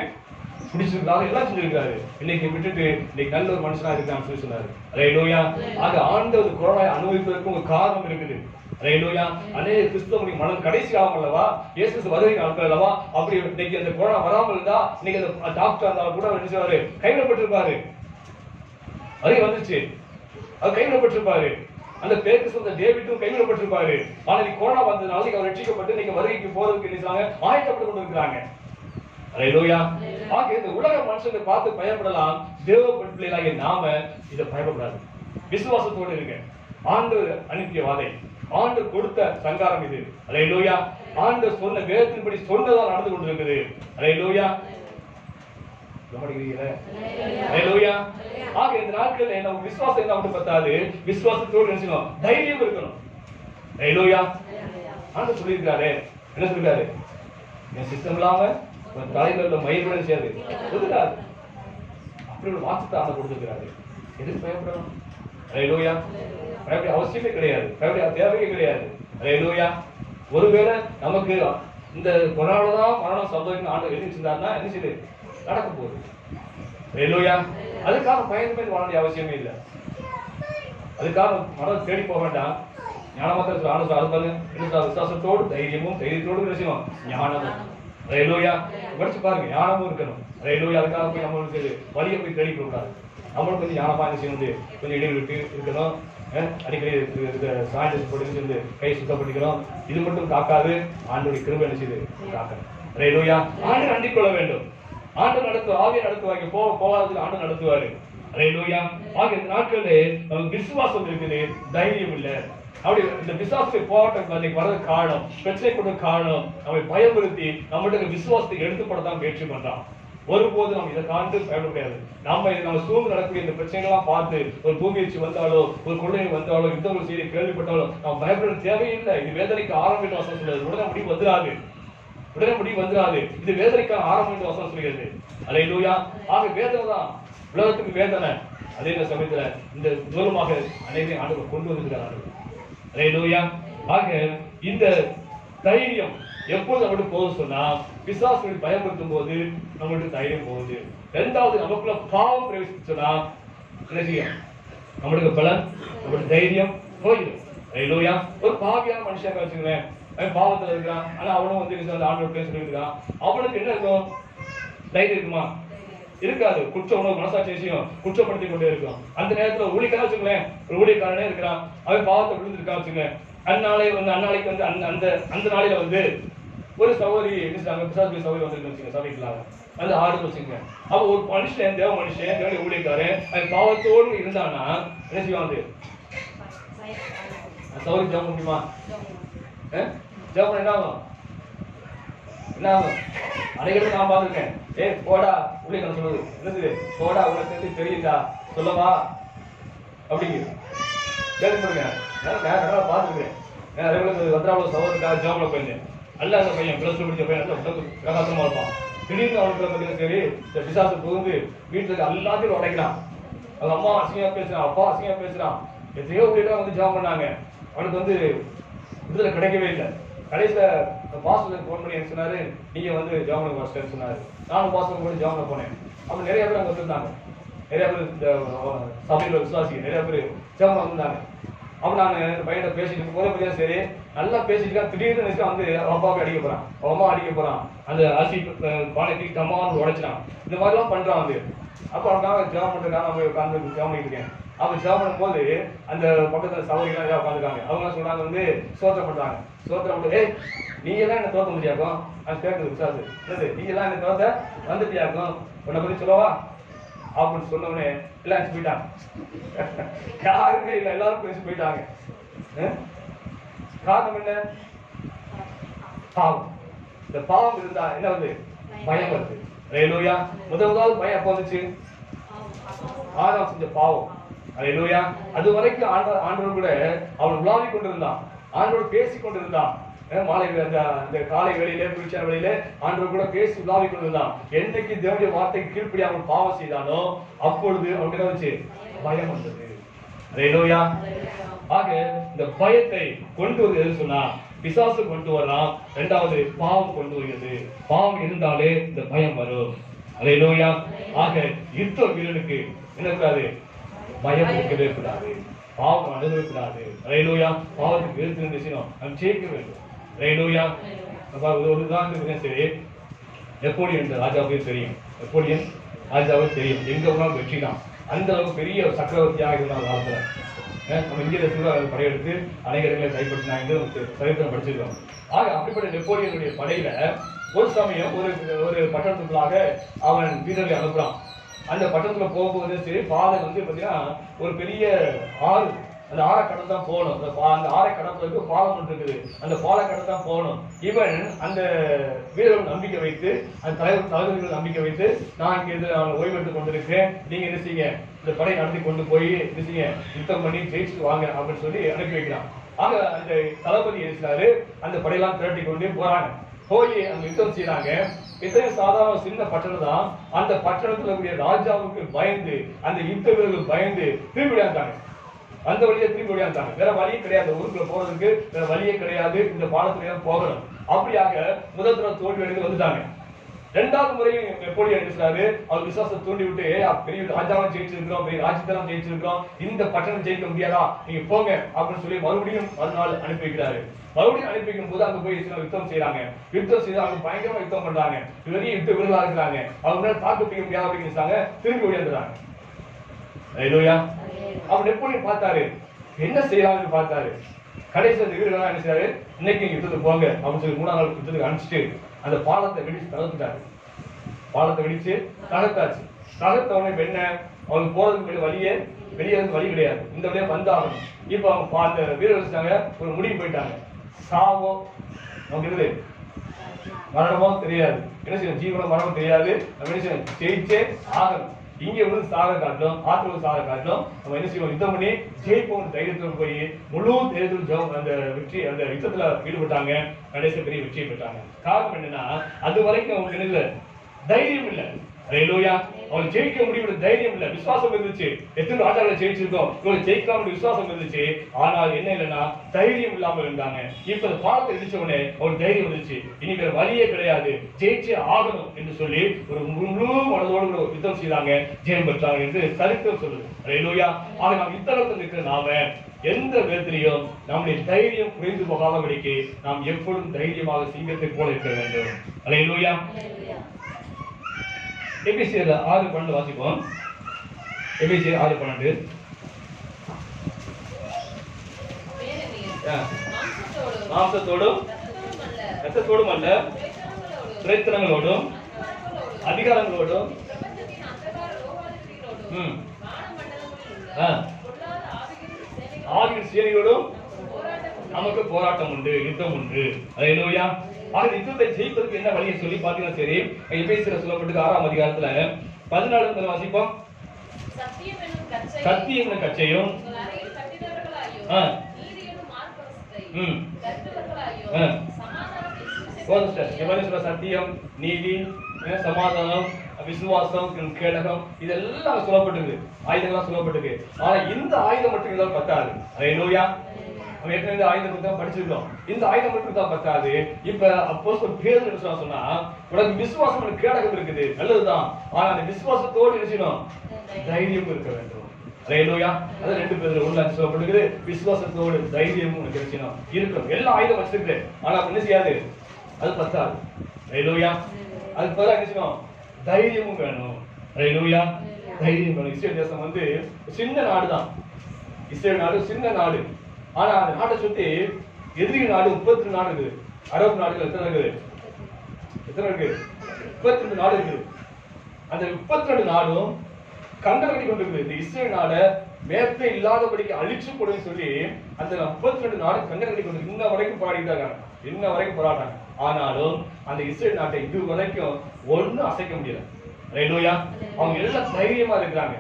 பிடிச்சிருக்காரு, எல்லாம் செஞ்சிருக்காரு. இன்னைக்கு விட்டுட்டு இன்னைக்கு நல்ல ஒரு மனுஷனா இருக்கான்னு சொல்லி சொன்னாரு. ஹல்லேலூயா. ஆக ஆண்டவர் கொரோனா அனுபவிப்பதற்கு ஒரு காரணம் இருக்குது. ஹல்லேலூயா. அநேக கிறிஸ்தவனுடைய மனம் கடைசி ஆகும் அல்லவா, இயேசு வருகை நாட்கள் அல்லவா. அப்படி இன்னைக்கு அந்த கொரோனா வராமல் இருந்தா இன்னைக்கு அந்த டாக்டர் இருந்தாலும் கூட என்ன செய்வாரு, கைவிடப்பட்டிருப்பாரு. வருகை வந்துச்சு, அவர் கைவிடப்பட்டிருப்பாரு. அந்த பேருக்கு சொந்த டேவிட்டும் கைவிடப்பட்டிருப்பாரு. ஆனா கொரோனா வந்ததுனால அவர் ரட்சிக்கப்பட்டு இன்னைக்கு வருகைக்கு போறதுக்கு நினைச்சாங்க, ஆயத்தப்பட்டு கொண்டு இருக்கிறாங்க. ஹல்லேலூயா. ஆக இந்த உலக மனுஷனை பார்த்து பயப்படலாம், தேவ பிள்ளைகளாகிய நாம இதை பயப்படாது. விசுவாசத்தோடு இருங்க. ஆண்டவர் அனுப்பிய வாதை, ஆண்டவர் கொடுத்த சங்காரம் இது. ஹல்லேலூயா. ஆண்டவர் சொன்ன வேதத்தின்படி சொன்னதால் நடந்து கொண்டிருக்குது. ஹல்லேலூயா. ஹல்லேலூயா. ஆக இந்த நாட்களில் நம்ம விசுவாசம் என்ன மட்டும் பத்தாது, விசுவாசத்தோடு நினைச்சோம், தைரியம் இருக்கணும். ஹல்லேலூயா. ஆண்டவர் சொல்லியிருக்காரு, என்ன சொல்றாரு? என் சித்தம் இல்லாம உன் தலைவர்கள் மயிலுடன் சேரு ஒதுக்காது. அப்படி ஒரு வார்த்தை ஆண்டு கொடுத்துருக்கிறாரு. எதுக்கு பயப்படணும்? அல்லேலூயா. பயப்பட அவசியமே கிடையாது, பயப்பட தேவையே கிடையாது. அல்லேலூயா. ஒருவேளை நமக்கு இந்த கொரோனாதான் மரணம் சம்பவிக்கும் ஆண்டு எழுதி வச்சிருந்தாருன்னா என்ன செய்யுது? நடக்க போகுது. அல்லேலூயா. அதுக்காக பயந்து வாழ வேண்டிய அவசியமே இல்லை. அதுக்காக மரணம் தேடி போக வேண்டாம். ஞானமாத்திர ஆண்டு விசுவாசத்தோடு தைரியத்தோடு நினைச்சோம் ஞானமும். அல்லேலூயா. படிச்சு பாருங்க, ஞானமும் இருக்கணும். அல்லேலூயா. அதுக்காக போய் நம்மளுக்கு வழியை போய் தேடி போகக்கூடாது. நம்மளும் கொஞ்சம் ஞானமா வந்து கொஞ்சம் இடைவெளி விட்டு இருக்கணும். அடிக்கடி சாய்ந்தரிச்சு போட்டு கை சுத்தப்பட்டுக்கிறோம். இது மட்டும் காக்காது, ஆண்டோடைய கிருபை என்ன செய்து காக்கணும். அல்லேலூயா. ஆண்டு அண்டிக் கொள்ள வேண்டும். ஆண்டு நடத்துவார், ஆவியை நடத்துவாங்க. போகாததுக்கு ஆண்டு நடத்துவாரு. அல்லேலூயா. ஆகிய இந்த நாட்களிலே நமக்கு விசுவாசம் இருக்குது, தைரியம் இல்லை. அப்படி இந்த விசுவாசத்தை போராட்டம் வரது காரணம், பிரச்சனை கொண்ட காரணம் நம்மை பயமுறுத்தி நம்மகிட்ட விசுவாசத்தை எடுத்துப்படத்தான் முயற்சி பண்றான். ஒருபோது நம்ம இதை காண்டு பயப்பட முடியாது. நம்ம சூழ்ந்து நடக்கக்கூடிய இந்த பிரச்சனைகள்லாம் பார்த்து ஒரு பூமியீழ்ச்சி வந்தாலோ, ஒரு கொள்ளை வந்தாலோ, யுத்தங்கள் செய்தி கேள்விப்பட்டாலோ நம்ம பயப்பட தேவையில்லை. இது வேதனைக்கு ஆரம்பித்த வசனம் சொல்றது. உடனே முடிவு வந்துடாது. இது வேதனைக்கான ஆரம்பித்த வசனம் சொல்கிறது. அல்லேலூயா. ஆக வேதனை தான் உலகத்துக்கு வேதனை. அதே சமயத்துல இந்த தூரமாக அனைவரையும் ஆண்டவர் கொண்டு வந்திருக்கிறார்கள். அல்லேலூயா. ஆக இந்த தைரியம் எப்போது நம்மளுக்கு போகுது சொன்னா, பிசாசுகளை பயன்படுத்தும் போது நம்மளுக்கு தைரியம் போகுது. இரண்டாவது, நமக்குள்ள பாவம் பிரவேசிச்சுன்னா நம்மளுக்கு பலன், நம்மளுக்கு தைரியம் போயிடும். அல்லேலூயா. ஒரு பாவியான மனுஷன் வச்சுக்கிறேன், பாவத்துல இருக்கான், ஆனா அவனும் வந்து ஆண்டவர் பேசிட்டு இருக்கான். அவனுக்கு என்ன இருக்கும்? தைரியம் இருக்குமா? இருக்காது. குற்ற உணவு மனசாட்சி விஷயம் குற்றப்படுத்தி கொண்டே இருக்கும். அந்த நேரத்துல ஊழியக்காரன் வச்சுங்களேன், ஒரு ஊழியக்காரனே இருக்கிறான், அவன் பாவத்தை விழுந்திருக்கான் வச்சுங்களேன். அந்நாளைக்கு வந்து அந்த நாளையில வந்து ஒரு சகோதரி பிசாசு சகோதரி வந்து சபைக்கலாங்க அந்த ஆடு வச்சுங்க. அப்ப ஒரு மனுஷன், தேவ மனுஷன், தேவனுடைய ஊழியக்காரன் அவன் பாவத்தோடு இருந்தானா என்ன செய்வான்? சகோதரி ஜெபம் முடியுமா? ஜெபம் என்ன ஆகும்? அனைவரும் நான் பார்த்துருக்கேன். போடா ஊழியக்காரன் சொல்லுது, என்னது போடா உனக்கு தெரியுதா சொல்லவா அப்படிங்க கேள்விப்படுங்க. நான் பார்த்துருக்கேன். வந்திராவில் சகோதரருக்காக ஜாப்ல போயிருந்தேன். அல்ல அந்த பையன் பிளஸ் 2 படிச்ச பையன் பிரகாசமா இருப்பான். திடீர்னு அவனுக்கு பார்த்தீங்கன்னா சரி இந்த பிசாசு புகுந்து வீட்டுல எல்லாத்தையும் உடைக்கிறான். அவங்க அம்மா அசிங்கமா பேசுறான், அப்பா அசிங்கமா பேசுறான். எத்தனையோ வீட்டா வந்து ஜாப் பண்ணாங்க. அவனுக்கு வந்து விடுதலை கிடைக்கவே இல்லை. கடைசியில பாஸ்டருக்கு ஃபோன் பண்ணி சொன்னாரு, நீங்க வந்து ஜாமனுக்கு பாஸ்டர்னு சொன்னாரு. நானும் பாஸ்டர் போய் ஜாமனை போனேன். அப்ப நிறைய பேர் அங்க வந்திருந்தாங்க. நிறைய பேர் இந்த சபையில விசுவாசிங்க நிறைய பேர் ஜாமன் வந்திருந்தாங்க. அப்ப நான் இந்த பையனை பேசிட்டு போதே சரி நல்லா பேசிட்டு திடீர்னு வந்து அப்பாவை அடிக்க போறான், அம்மா அடிக்க போறான், அந்த அரிசி பானைக்கு கம்மான்னு உடைச்சிட்டான். இந்த மாதிரிலாம் பண்றான் வந்து. அப்ப அவனுக்காக ஜாம் பண்றதுக்காக நம்ம உட்காந்து ஜாம் பண்ணிட்டு இருக்கேன். அப்ப ஜாம் பண்ணும் போது அந்த பக்கத்துல சவரிகள் எல்லாம் உட்காந்துருக்காங்க. அவங்க சொல்றாங்க வந்து சோத்திரம் பண்றாங்க. சோத்திரம் பண்ணி நீங்க எல்லாம் என்ன தோத்த முடியாக்கும் அது கேட்குது விசாசு என்னது நீங்க எல்லாம் என்ன தோத்த வந்துட்டியாக்கும் உன்னை பத்தி சொல்லவா அப்படின்னு சொன்னவனே எல்லாம் போயிட்டாங்க. யாருமே இல்லை, எல்லாரும் பேசி போயிட்டாங்க. காரணம் என்ன? பாவம். இந்த பாவம் இருந்தா என்ன வருது? பயம் வருது. அல்லேலூயா. முதலாவது பயம் எப்போ வந்துச்சு? ஆதாம் செஞ்ச பாவம். அல்லேலூயா. அது வரைக்கும் ஆண்டவர் கூட அவன் உலாவிக் கொண்டிருந்தான், ஆண்டவர் பேசி கொண்டிருந்தான். மாலை அந்த காலை வேளையிலே குளிச்ச வேளையிலே ஆண்டவர் கூட பேசி உலாவிக் கொண்டிருந்தான். என்னைக்கு தேவனுடைய வார்த்தைக்கு கீழ்ப்படி அவன் பாவம் செய்தானோ அப்பொழுது அவனுக்கு என்ன வச்சு? பயம் வந்தது. அல்லேலூயா. ஆக இந்த பயத்தை கொண்டு வருது எது சொன்னா பிசாசு கொண்டு வரலாம். இரண்டாவது பாவம் கொண்டு வருகிறது. பாவம் இருந்தாலே இந்த பயம் வரும். அல்லேலூயா. ஆக யுத்த வீரனுக்கு என்ன கூடாது? பயம் இருக்கவே கூடாது, பாவம் அனுபவிக்கூடாது. அல்லேலூயா. பாவத்துக்கு எதிர்த்து செய்யணும், நாம் ஜெயிக்க வேண்டும். அல்லேலூயா. ஒரு உதாரணத்துக்கு சரி நெப்போலியன் என்ற ராஜாவுக்கு தெரியும். நெப்போலியன் ராஜாவுக்கு தெரியும் எங்க போனாலும் வெற்றி தான். அந்த அளவுக்கு பெரிய சக்கரவர்த்தியாக இருந்தால் காலத்துல நம்ம இந்திய தேசத்துல படையெடுத்து அனைவர்களை கைப்பற்றினாங்க சரித்திரம் படிச்சிருக்கோம். ஆக அப்படிப்பட்ட நெப்போலியனுடைய படையில ஒரு சமயம் ஒரு பட்டணத்துக்குள்ளாக அவன் வீரர்களை அனுப்புறான். அந்த பட்டணத்துல போகும்போது சரி பாதை வந்து பாத்தீங்கன்னா ஒரு பெரிய ஆறு, அந்த ஆறை கடந்து தான் போகணும். அந்த ஆறை கடப்புறதுக்கு பாலம் ஒன்று இருக்குது, அந்த பாலை கடந்து தான் போகணும். இவன் அந்த வீரர்கள் நம்பிக்கை வைத்து அந்த தலைவர்கள் நம்பிக்கை வைத்து நான் இங்கிருந்து ஓய்வு எடுத்து கொண்டிருக்கிறேன், நீங்க என்ன செய்யுங்க இந்த படை நடத்தி கொண்டு போய் என்ன செய்யுங்க யுத்தம் பண்ணி ஜெயிச்சுட்டு வாங்க அப்படின்னு சொல்லி அனுப்பி வைக்கிறான். ஆக அந்த தளபதி இருக்கிறாரு, அந்த படையெல்லாம் திரட்டி கொண்டு போறாங்க. போய் அங்க யுத்தம் செய்யறாங்க. இத்தனை சாதாரண சின்ன பட்டணம் தான். அந்த பட்டணத்துல கூடிய ராஜாவுக்கு பயந்து, அந்த யுத்த வீரர்களுக்கு பயந்து திரும்பி விளையாண்டாங்க. அந்த வழியை திரும்பி விளையாண்டாங்க. வேற வழியே கிடையாது, ஊருக்குள்ள போறதுக்கு வேற வழியே கிடையாது, இந்த பாலத்துல தான் போகணும். அப்படியாக முதல் தடவை தோல்வி அடைந்து வந்துட்டாங்க. இரண்டாவது முறையும் நெப்போலியன் இருக்கிறாரு, அவர் விசுவாசத்தை தூண்டி விட்டு, பெரிய ராஜாவை ஜெயிச்சிருக்கிறோம், பெரிய ராஜ்யத்தெல்லாம் ஜெயிச்சிருக்கிறோம், இந்த பட்டணம் ஜெயிக்க முடியாதா, நீங்க போங்க அப்படின்னு சொல்லி மறுபடியும் மறுநாள் அனுப்பி வைக்கிறாரு. மறுபடியும் அனுப்பி வைக்கும் போது அங்க போய் யுத்தம் செய்யறாங்க. யுத்தம் செய்து அவங்க பயங்கரமா யுத்தம் பண்றாங்க. பெரிய யுத்த வீரர்களா இருக்கிறாங்க. அவங்க தாக்கு பிடிக்க முடியாது அப்படின்னு திரும்பி ஓடியாந்துறாங்க. அவர் நெப்போலியன் பார்த்தாரு, என்ன செய்யலாம்னு பார்த்தாரு. கடைசி அந்த வீரர்களா என்ன செய்யறாரு, இன்னைக்கு யுத்தத்துக்கு போங்க அப்படின்னு சொல்லி 3ஆம் நாள் யுத்தத்துக்கு அனுப்பிச்சுட்டு அந்த பாலத்தை வெடிச்சு தகர்த்துட்டாரு. பாலத்தை வெடிச்சு தகர்த்தாச்சு. தகர்த்தவனே என்ன, அவங்க போறதுக்கு வழியே வெளியேறதுக்கு வழி கிடையாது, இந்த வழியா வந்தாகணும். இப்ப அவங்க அந்த வீரர்கள் ஒரு முடிவு போயிட்டாங்க, சாவோ நமக்கு மரணமோ தெரியாது, என்ன செய்யணும், ஜீவனோ மரணமோ தெரியாது, நம்ம என்ன செய்யணும், ஜெயிச்சே ஆகணும். இங்க வந்து சாக காட்டணும், ஆத்துல சாக காட்டணும், நம்ம என்ன செய்வோம், யுத்தம் பண்ணி ஜெயிப்போம் தைரியத்துல போய் முழு தைரியத்தில் அந்த வெற்றி அந்த யுத்தத்துல ஈடுபட்டாங்க. கடைசி பெரிய வெற்றியை பெற்றாங்க. காரணம் என்னன்னா, அது வரைக்கும் அவங்க என்ன தைரியம் இல்லை. ஹல்லேலூயா. அவங்க ஜெயிக்க முடியும் தைரியம் இல்ல, விசுவாசம் இருந்துச்சு. எத்தனை ராஜாக்களை ஜெயிச்சிருக்கோம், இவங்க ஜெயிக்காம விசுவாசம் இருந்துச்சு. ஆனால் என்ன இல்லைன்னா தைரியம் இல்லாம இருந்தாங்க. இப்ப இந்த பாலத்தை இடிச்ச உடனே ஒரு தைரியம் இருந்துச்சு, இனி வேற வழியே கிடையாது, ஜெயிச்சே ஆகணும் என்று சொல்லி ஒரு முழு மனதோடு யுத்தம் செய்தாங்க, ஜெயம் பெற்றாங்க என்று சரித்திரம் சொல்லுது. ஹல்லேலூயா. ஆக நாம் யுத்தத்தில் இருக்கிற நாம எந்த விதத்திலையும் நம்முடைய தைரியம் குறைந்து போகாதபடிக்கு நாம் எப்பொழுதும் தைரியமாக சிங்கத்தை போல இருக்க வேண்டும். ஹல்லேலூயா. எபேசியர் 6:12 வாசிப்போம். எபேசியர் 6:12. மாம்சத்தோடும் இரத்தத்தோடும் அல்ல, பிரயத்தனங்களோடும் அதிகாரங்களோடும் ஆகிய சேனையோடும் நமக்கு போராட்டம் உண்டு, யுத்தம் உண்டு. ஹல்லேலூயா. யுத்தத்தை ஜெயிப்பதற்கு என்ன வழியை சொல்லி பாத்தீங்கன்னா சரி, எபேசியர் சொல்லப்பட்டது 6ஆம் அதிகாரத்துல 14 வாசிப்போம். சத்தியம் என்னும் கச்சையும் சத்தியம், நீதி, சமாதானம், விசுவாசம், கேடகம், இதெல்லாம் சொல்லப்பட்டிருக்கு, ஆயுதங்கள்லாம் சொல்லப்பட்டிருக்கு. ஆனா இந்த ஆயுதம் மட்டும் இருந்தாலும் பத்தாது. ஹல்லேலூயா. நம்ம ஏற்கனவே ஆயுதம் படிச்சிருக்கோம். இந்த ஆயுதம் மட்டும் தான் பத்தாது. இப்ப அப்போஸ்தலர் பேதுரு என்ன சொன்னா, உனக்கு விசுவாசம் கேடகம் இருக்குது, நல்லதுதான். ஆனா அந்த விசுவாசத்தோடு என்ன செய்யணும், தைரியம் இருக்க வேண்டும். ஹல்லேலூயா. அது 2 பேதுரு 1:5 சொல்லப்பட்டிருக்கு. விசுவாசத்தோடு தைரியமும் உனக்கு இருக்கணும். எல்லா ஆயுதம் வச்சிருக்கு, ஆனா என்ன செய்யாது, அது பத்தாது. ஹல்லேலூயா. அதுக்கு பதிலா என்ன செய்யணும், தைரியமும் வேணும். ஹல்லேலூயா. தைரியம் வேணும். இஸ்ரேல் தேசம் வந்து சின்ன நாடு தான். இஸ்ரேல் நாடு சின்ன நாடு. ஆனா அந்த நாட்டை சுத்தி எதிரி நாடு 32 நாடு இருக்குது. அரபு நாடுகள் எத்தனை இருக்குது, 32 நாடு இருக்குது. அந்த 32 நாடும் கண்டன கட்டி கொண்டிருக்குது. இந்த இஸ்ரேல் நாடை மேற்பே இல்லாதபடிக்கு அழிச்சு கொடுன்னு சொல்லி அந்த 32 நாடு கண்டன கட்டி கொண்டு இன்ன வரைக்கும் போராடிட்டாங்க, இன்ன வரைக்கும் போராட்டாங்க. ஆனாலும் அந்த இஸ்ரேல் நாட்டை இது வரைக்கும் ஒன்னும் அசைக்க முடியல. ஹல்லேலூயா. அவங்க எல்லாம் தைரியமா இருக்கிறாங்க,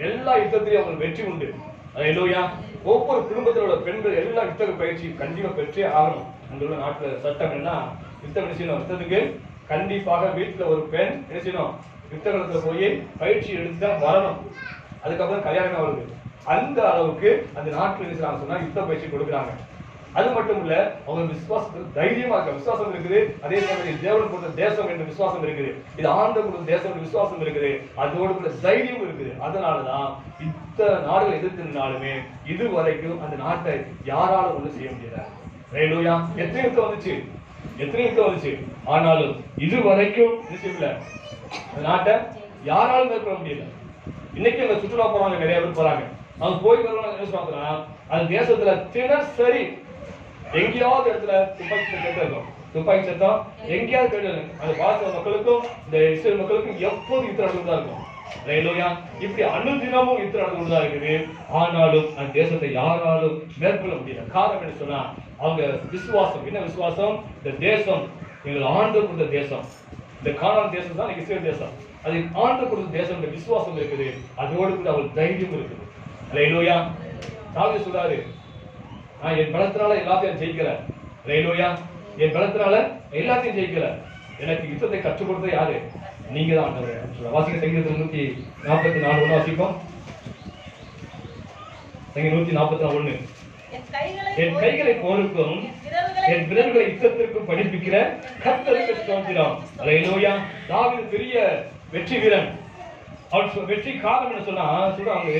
எல்லா யுத்தத்திலையும் அவங்க வெற்றி உண்டு. ஹல்லேலூயா. ஒவ்வொரு குடும்பத்தில் உள்ள பெண்கள் எல்லாம் யுத்த பயிற்சி கண்டிப்பா பெற்றே ஆகணும். அங்குள்ள நாட்டுல சட்டம் என்ன, யுத்தம் என்ன செய்யணும், யுத்தத்துக்கு கண்டிப்பாக வீட்டுல ஒரு பெண் என்ன செய்யணும், யுத்த காலத்துல போய் பயிற்சி எடுத்துதான் வரணும். அதுக்கப்புறம் கல்யாணம் வருது. அந்த அளவுக்கு அந்த நாட்டுல என்ன செய்யறாங்க சொன்னா யுத்த பயிற்சி கொடுக்குறாங்க. அது மட்டும் இல்ல, அவங்க விசுவாசத்துக்கு தைரியமா இருக்க விசுவாசம் இருக்குது. அதே சமயம் தேவன் கொடுத்த தேசம் என்ற விசுவாசம் இருக்குது, இது ஆண்டவர் கொடுத்த தேசம் என்ற விசுவாசம் இருக்குது, அதோடு கூட தைரியம் இருக்குது. அதனாலதான் இத்தனை நாடுகள் எதிர்த்தினாலுமே இது வரைக்கும் அந்த நாட்டை யாராலும் ஒண்ணு செய்ய முடியல. ஹல்லேலூயா. எத்தனை யுத்தம் வந்துச்சு, ஆனாலும் இது வரைக்கும் நிச்சயமில்ல, அந்த நாட்டை யாராலும் மேற்கொள்ள முடியல. இன்னைக்கு அங்க சுற்றுலா போறாங்க, நிறைய பேர் போறாங்க. அவங்க போய் வருவாங்க, என்ன சொல்றாங்கன்னா அந்த தேசத்துல தினசரி எங்கேயாவது இடத்துல துப்பாக்கி சத்தம் இருக்கும், துப்பாக்கி சத்தம் எங்கேயாவது கேட்டு அந்த பாலஸ்தீன மக்களுக்கும் இந்த இஸ்ரேல் மக்களுக்கும் எப்போதும் யுத்தம் நடந்துதான் இருக்கும். ஹல்லேலூயா. இப்படி அனுதினமும் யுத்தம் நடந்துதான் இருக்குது. ஆனாலும் அந்த தேசத்தை யாராலும் மேற்கொள்ள முடியல. காரணம் என்ன சொன்னா, அவங்க விசுவாசம். என்ன விசுவாசம், இந்த தேசம் எங்கள் ஆண்டு கொடுத்த தேசம், இந்த கானான் தேசம் தான் இஸ்ரேல் தேசம், அது ஆண்டு கொடுத்த தேசம் என்ற விசுவாசம் இருக்குது. அதோடு கூட அவங்களுக்கு தைரியம் இருக்குது. ஹல்லேலூயா. தாவீது சொல்றாரு, நான் என் பலத்தினால எல்லாத்தையும் ஜெயிக்கல. ஹல்லேலூயா. என் பலத்தினால எல்லாத்தையும் ஜெயிக்கல. எனக்கு யுத்தத்தை கற்றுக் கொடுத்தது யாரு? நீங்க தான் ஆண்டவரே. வாசிக்க சங்கீதத்தில் 144 வாசிப்போம். சங்கீதம் 144. என் கைகளை போருக்கும் என் விரல்களை யுத்தத்திற்கும் படிப்பிக்கிற கர்த்தருக்கு ஸ்தோத்திரம். ஹல்லேலூயா. தாவீது பெரிய வெற்றி வீரன். அவர் வெற்றி காரணம் என்ன சொல்றாங்க,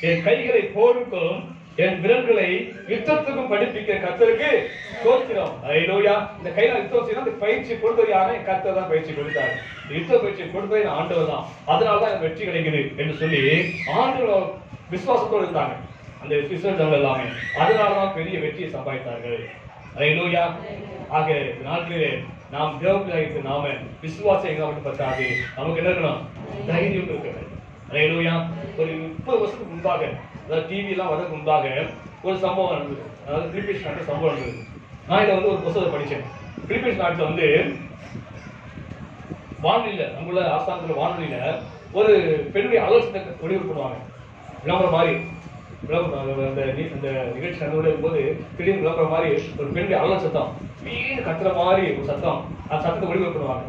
என் கைகளை போருக்கும் என் விரல்களை யுத்தத்துக்கும் படிப்பிக்கிற கர்த்தருக்கு ஸ்தோத்திரம். ஹல்லேலூயா. இந்த கையில யுத்தம் செய்யணும், அந்த பயிற்சி கொடுத்தது யாரு? கர்த்தர் தான் பயிற்சி கொடுத்தாரு. யுத்த பயிற்சி கொடுத்தது ஆண்டவர் தான். அதனாலதான் எனக்கு வெற்றி கிடைக்குது என்று சொல்லி ஆண்டவர் விசுவாசத்தோடு இருந்தாங்க அந்த இஸ்ரவேல் எல்லாமே. அதனாலதான் பெரிய வெற்றியை சம்பாதித்தார்கள். ஹல்லேலூயா. ஆக நாட்களிலே நாம் தேவனுக்கு நாம விசுவாசம் எங்க மட்டும் பத்தாது, நமக்கு என்ன இருக்கணும்? தைரியம் இருக்க வேண்டும். ஹல்லேலூயா. ஒரு 30 வருஷத்துக்கு முன்பாக, அதாவது டிவி எல்லாம் வரதுக்கு முன்பாக ஒரு சம்பவம் நடந்தது. அதாவது பிலிப்பைன்ஸ் நாட்டில் சம்பவம் நடந்தது. நான் இதை ஒரு புத்தகத்தை படித்தேன். பிலிப்பைன்ஸ் நாட்டில் வானொலியில, நம்மள ஆஸ்தானத்துல வானொலியில ஒரு பெண்ணுடைய ஆலோசனை ஒளிபரப்புவாங்க. விளம்பரம் மாதிரி அந்த நிகழ்ச்சி நடந்து போது திடீர்னு விளம்பரம் மாதிரி ஒரு பெண்ணுடைய ஆலோசனை சத்தம், வீண் கத்துற மாதிரி ஒரு சத்தம், அந்த சத்தத்தை ஒளிபரப்புவாங்க.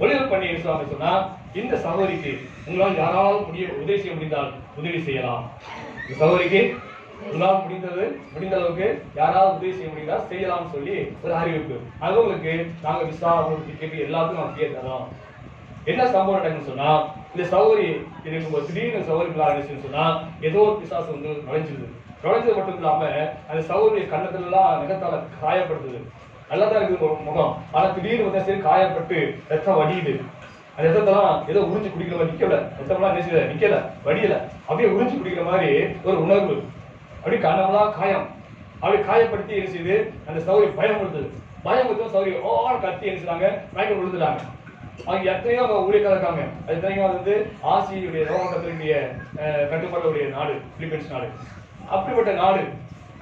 ஒளிபரப்பு பண்ணி என்ன சொன்னா, இந்த சகோதரிக்கு உங்களால் யாராவது உதவி செய்ய முடிந்தால் உதவி செய்யலாம். இந்த சகோதரிக்கு உங்களால் முடிந்த அளவுக்கு யாராவது உதவி செய்ய முடிந்தால் செய்யலாம்னு சொல்லி ஒரு அறிவிப்பு. அது உங்களுக்கு நாங்க விசா டிக்கெட் எல்லாத்துக்கும் நாங்க கேட்கறோம். என்ன சம்பவம் நடக்குன்னு சொன்னா, இந்த சகோதரி இதுக்கு திடீர்னு சகோதரிகளாக சொன்னா ஏதோ ஒரு பிசாசு நுழைஞ்சது மட்டும் இல்லாம அந்த சகோதரிய கண்ணத்துல எல்லாம் நகத்தால காயப்படுத்துது. நல்லா தான் இருக்குது முகம், ஆனா திடீர்னு சரி காயப்பட்டு ரத்தம் வடியுது. அந்த ரத்தத்தெல்லாம் ஏதோ உறிஞ்சு குடிக்கிற மாதிரி நிக்கல, ரத்தம்லாம் நிக்கல, வடியல, அப்படியே உறிஞ்சு குடிக்கிற மாதிரி ஒரு உணர்வு. அப்படியே கண்ணமெல்லாம் காயம், அப்படியே காயப்படுத்தி என்ன செய்யுது, அந்த சகோதரி பயமுறுத்தும் சகோதரி கத்தி என்ன செய்றாங்க, மயக்கம் விழுந்துட்டாங்க. அவங்க எத்தனையோ ஊழியக்காரர் இருக்காங்க. அது எத்தனையோ ஆசியுடைய ரோகத்தினுடைய கட்டுப்பாடுடைய நாடு பிலிப்பைன்ஸ் நாடு. அப்படிப்பட்ட நாடு,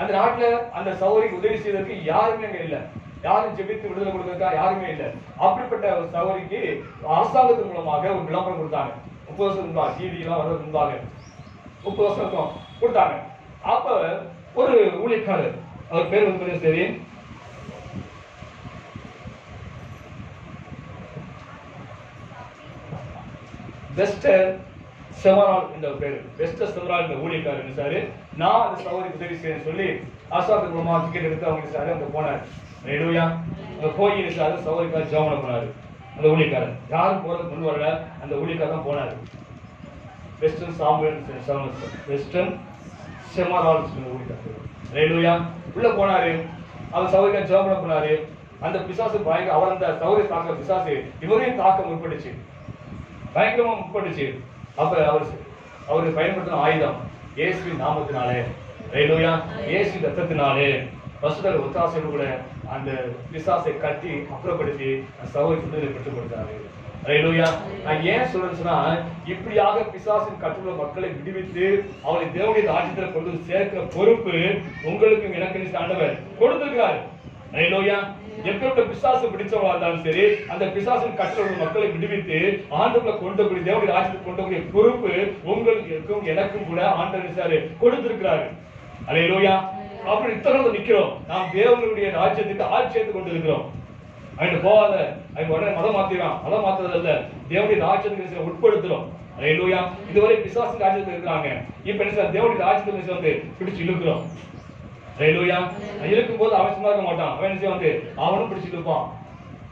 அந்த நாட்டுல அந்த சகோதரிக்கு உதவி செய்வதற்கு யாருமே அங்க இல்லை. யாரும் ஜெபித்து விடுதலை கொடுக்கறதுக்கா யாருமே இல்லை. அப்படிப்பட்ட ஒரு சகோதரிக்கு அரசாங்கத்தின் மூலமாக ஒரு விளம்பரம் கொடுத்தாங்க. 30 வருஷம் முன்பாக, டிவி எல்லாம் வர்றதுக்கு முன்பாக 30 வருஷம் கொடுத்தாங்க. அப்ப ஒரு ஊழியக்காரர், அவர் பேர் கொஞ்சம் சரி, வெஸ்டர் செவரால் என்ற பேரு. வெஸ்டர் செவரால் என்ற ஊழியக்காரர் நினைச்சாரு, நான் அந்த சகோதரிக்கு உதவி செய்ய சொல்லி அரசாங்கத்தின் மூலமா டிக்கெட் எடுத்து அவங்க நினைச்சாரு, அங்க போனாரு. ஹல்லேலூயா. அங்க போய் நினைச்சாரு, சகோதரிக்காக ஜெபம் பண்ணாரு. அந்த ஊழியக்காரர் யாரும் போறதுக்கு முன் வரல, அந்த ஊழியக்காரர் தான் போனாரு. வெஸ்டர்ன் செமரால் ஊழியக்காரர். ஹல்லேலூயா. உள்ள போனாரு, அவர் சகோதரிக்காக ஜெபம் பண்ணாரு. அந்த பிசாசு பயங்கர, அவர் அந்த சகோதரி தாக்க பிசாசு இவரையும் தாக்க முற்பட்டுச்சு, பயங்கரமா முற்பட்டுச்சு. அப்ப அவரு பயன்படுத்தின ஆயுதம் இயேசுவின் நாமத்தினாலே, ஹல்லேலூயா, இயேசு ரத்தத்தினாலே பசுதர் ஒத்தாசையோடு கூட அந்த பிசாசை கட்டி அப்புறப்படுத்தி சகோதரி விடுதலை பெற்றுக் கொடுத்தாரு. ஹல்லேலூயா. நான் ஏன் சொல்றேன்னு சொன்னா, இப்படியாக பிசாசின் கட்டுள்ள மக்களை விடுவித்து அவளை தேவனுடைய ராஜ்யத்தில் கொண்டு சேர்க்கிற பொறுப்பு உங்களுக்கு எனக்கு ஆண்டவர் கொடுத்திருக்கிறார். ஹல்லேலூயா. எப்படிப்பட்ட பிசாசு பிடிச்சவங்களா இருந்தாலும் சரி, அந்த பிசாசின் கட்டுள்ள மக்களை விடுவித்து ஆண்டுக்குள்ள கொண்டு போய் தேவனுடைய ராஜ்யத்துக்கு கொண்டு போய் பொறுப்பு உங்களுக்கும் எனக்கும் கூட ஆண்டவர் கொடுத்திருக்கிறாரு. ஹல்லேலூயா. அப்படி இத்தனை நிக்கிறோம், நாம் தேவனுடைய ராஜ்யத்துக்கு ஆட்சியத்தை கொண்டு இருக்கிறோம். அவன் போகாத, அவன் உடனே மதம் மாத்துறதல்ல, தேவனுடைய ராஜ்யத்துக்கு உட்படுத்துறோம். ஹல்லேலூயா. இதுவரை பிசாசின் ராஜ்யத்தில் இருக்கிறாங்க, இப்ப என்ன தேவனுடைய ராஜ்யத்தை பிடிச்சு இழுக்கிறோம். ஹல்லேலூயா. இழுக்கும் போது அவன் சும்மா இருக்க மாட்டான், அவன் என்ன அவனும் பிடிச்சிட்டு இருப்பான்.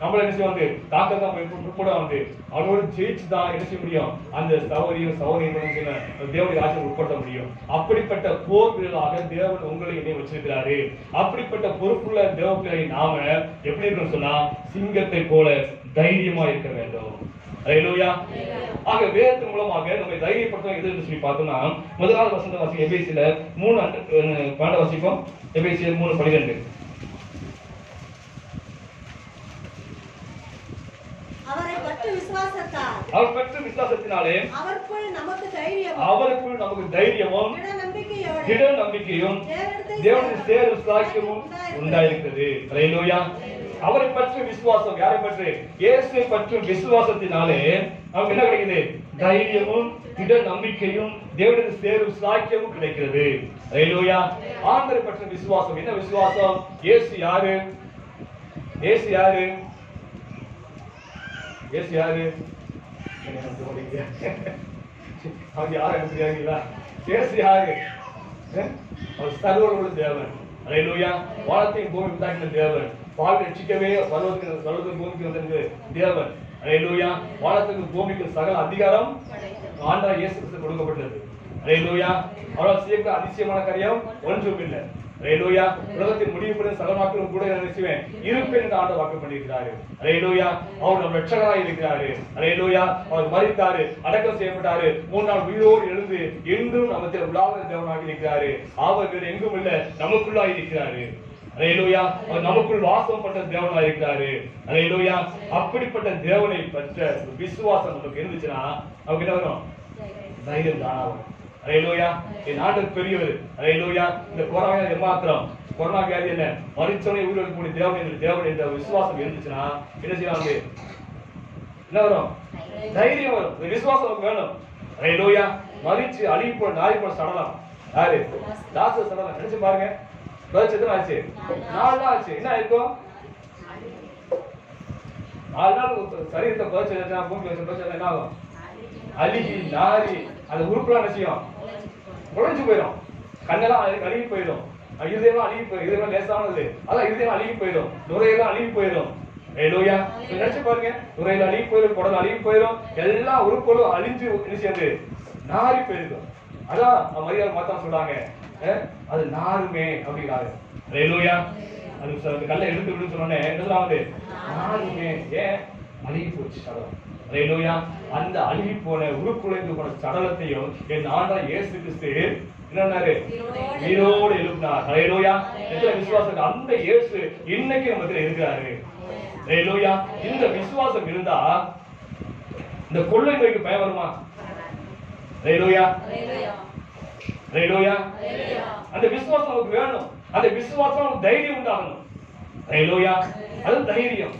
நம்மள என்ன தாக்கத்தான் கூட அவனோடு ஜெயிச்சு தான் என்ன செய்ய முடியும், அந்த சகோதரியும் தேவனுடைய ராஜ்யத்தை உட்படுத்த முடியும். அப்படிப்பட்ட போர் வீரர்களாக தேவன் உங்களை என்னை வச்சிருக்கிறாரு. அப்படிப்பட்ட பொறுப்புள்ள தேவ பிள்ளை நாம எப்படி இருக்கணும் சொன்னா, சிங்கத்தை போல தைரியமா இருக்க வேண்டும். ஹல்லேலூயா. ஆக வேதத்தின் மூலமாக நம்ம தைரியப்படுத்த எது சொல்லி பார்த்தோம்னா, முதலாவது வசந்த வாசி எபேசியர் 3:12 வாசிப்போம். எபேசியர் 3:12. அவர் பெற்ற விசுவாசத்தினாலே அவருக்குள் நமக்கு தைரியமும் திட நம்பிக்கையும் தேவனுடைய சேரும் சாட்சியமும் உண்டாயிருக்கிறது. ஹல்லேலூயா. அவரை பற்றி விசுவாசம், யாரை பற்றி? இயேசுவை பற்றி விசுவாசத்தினாலே நமக்கு என்ன கிடைக்குது? தைரியமும் திட நம்பிக்கையும் தேவனுடைய சேரும் சாக்கியமும் கிடைக்கிறது. ஹல்லேலூயா. ஆண்டவரை பற்றி விசுவாசம். என்ன விசுவாசம்? இயேசு யாரு? இயேசு யாரு? இயேசு யாரு? அவர் யாரும் தெரியாதுங்களா? இயேசு யாரு? அவர் சர்வருள்ள தேவன். ஹல்லேலூயா. வானத்தையும் பூமி உண்டாக்கின தேவன். பாவி ரட்சிக்கவே பரலோகத்துக்கு பூமிக்கு வந்த தேவன். ஹல்லேலூயா. வானத்துக்கு பூமிக்கு சகல அதிகாரம் ஆண்டவர் இயேசு கிறிஸ்து கொடுக்கப்பட்டது. ஹல்லேலூயா. அவரால் செய்யக்கூடிய அதிசயமான காரியம் ஒன்றும் இல்லை. ஹல்லேலூயா. உலகத்தின் முடிவு பண்ண சகல நாட்களும் கூட நினைச்சுவேன் இருப்பேன் என்று ஆண்டவர் வாக்கு பண்ணியிருக்கிறாரு. ஹல்லேலூயா. அவர் நம்ம ரட்சகராக இருக்கிறாரு. ஹல்லேலூயா. அவர் மரித்தாரு, அடக்கம் செய்யப்பட்டாரு, 3 நாள் உயிரோடு எழுந்து என்றும் நமக்கு உலாவுகிற தேவனாக இருக்கிறாரு. அவர் வேறு எங்கும் இல்லை, நமக்குள்ளாக இருக்கிறாரு. ஹல்லேலூயா. அவர் நமக்குள் வாசம் பண்ற தேவனாக இருக்கிறாரு. ஹல்லேலூயா. அப்படிப்பட்ட தேவனை பற்ற விசுவாசம் நமக்கு இருந்துச்சுன்னா நமக்கு என்ன வரும்? தைரியம் தானாகும். ஹல்லேலூயா. என் ஆண்டவர் பெரியவர். ஹல்லேலூயா. இந்த கொரோனா ஏமாத்திரம், கொரோனா வியாதி என்ன, மரிச்சவனை உயிரிழக்கக்கூடிய தேவன் என்ற விசுவாசம் இருந்துச்சுன்னா என்ன செய்யலாம்? என்ன வரும்? தைரியம் வரும். விசுவாசம் வேணும். ஹல்லேலூயா. மரிச்சு அழிவு போல நாய் போல சடலாம். யாரு? லாசரு சடலாம். நினைச்சு பாருங்க. எத்தனை ஆச்சு? 4 நாள் ஆச்சு. என்ன இருக்கும்? 4 நாள் சரீரத்தை பறிச்சு பூமி வச்சு என்ன ஆகும்? அழுகி நாரி அந்த உறுப்புலாம் என்ன செய்யும்? உழைஞ்சு போயிடும். கண்ணெல்லாம் அழுகி போயிடும். இருதயம் அழுகி போயிடும். இருதயம் லேசானது, அதான் இருதயம் அழுகி போயிடும். நுரையெல்லாம் அழுகி போயிடும். ஹல்லேலூயா. நினைச்சு பாருங்க. நுரையில அழுகி போயிடும், குடல் அழுகி போயிடும், எல்லா உறுப்புகளும் அழிஞ்சு சேர்ந்து நாரி போயிருக்கும். அதான் மரியாதை மாத்தான் சொல்றாங்க, அது நாருமே அப்படிங்கிறாரு. ஹல்லேலூயா. அது கல்லை எடுத்து விடுன்னு சொன்னோன்னே என்ன சொல்றாங்க? நாருமே. ஏன்? அழுகி போச்சு சடலம். ஹல்லேலூயா. அந்த அழுகி போன உருக்குலைந்து போன சடலத்தையும் என் ஆண்டவர் இயேசு கிறிஸ்து என்னன்னாரு? உயிரோடு எழுப்பினார். ஹல்லேலூயா. எத்தனை விசுவாசம்! அந்த இயேசு இன்னைக்கு நமக்கு இருக்கிறாரு. ஹல்லேலூயா. இந்த விசுவாசம் இருந்தா இந்த கொள்ளை நோய்க்கு பயம் வருமா? ஹல்லேலூயா. ஹல்லேலூயா. அந்த விசுவாசம் நமக்கு வேணும். அந்த விசுவாசம் நமக்கு தைரியம் உண்டாகணும். ஹல்லேலூயா. அது தைரியம்.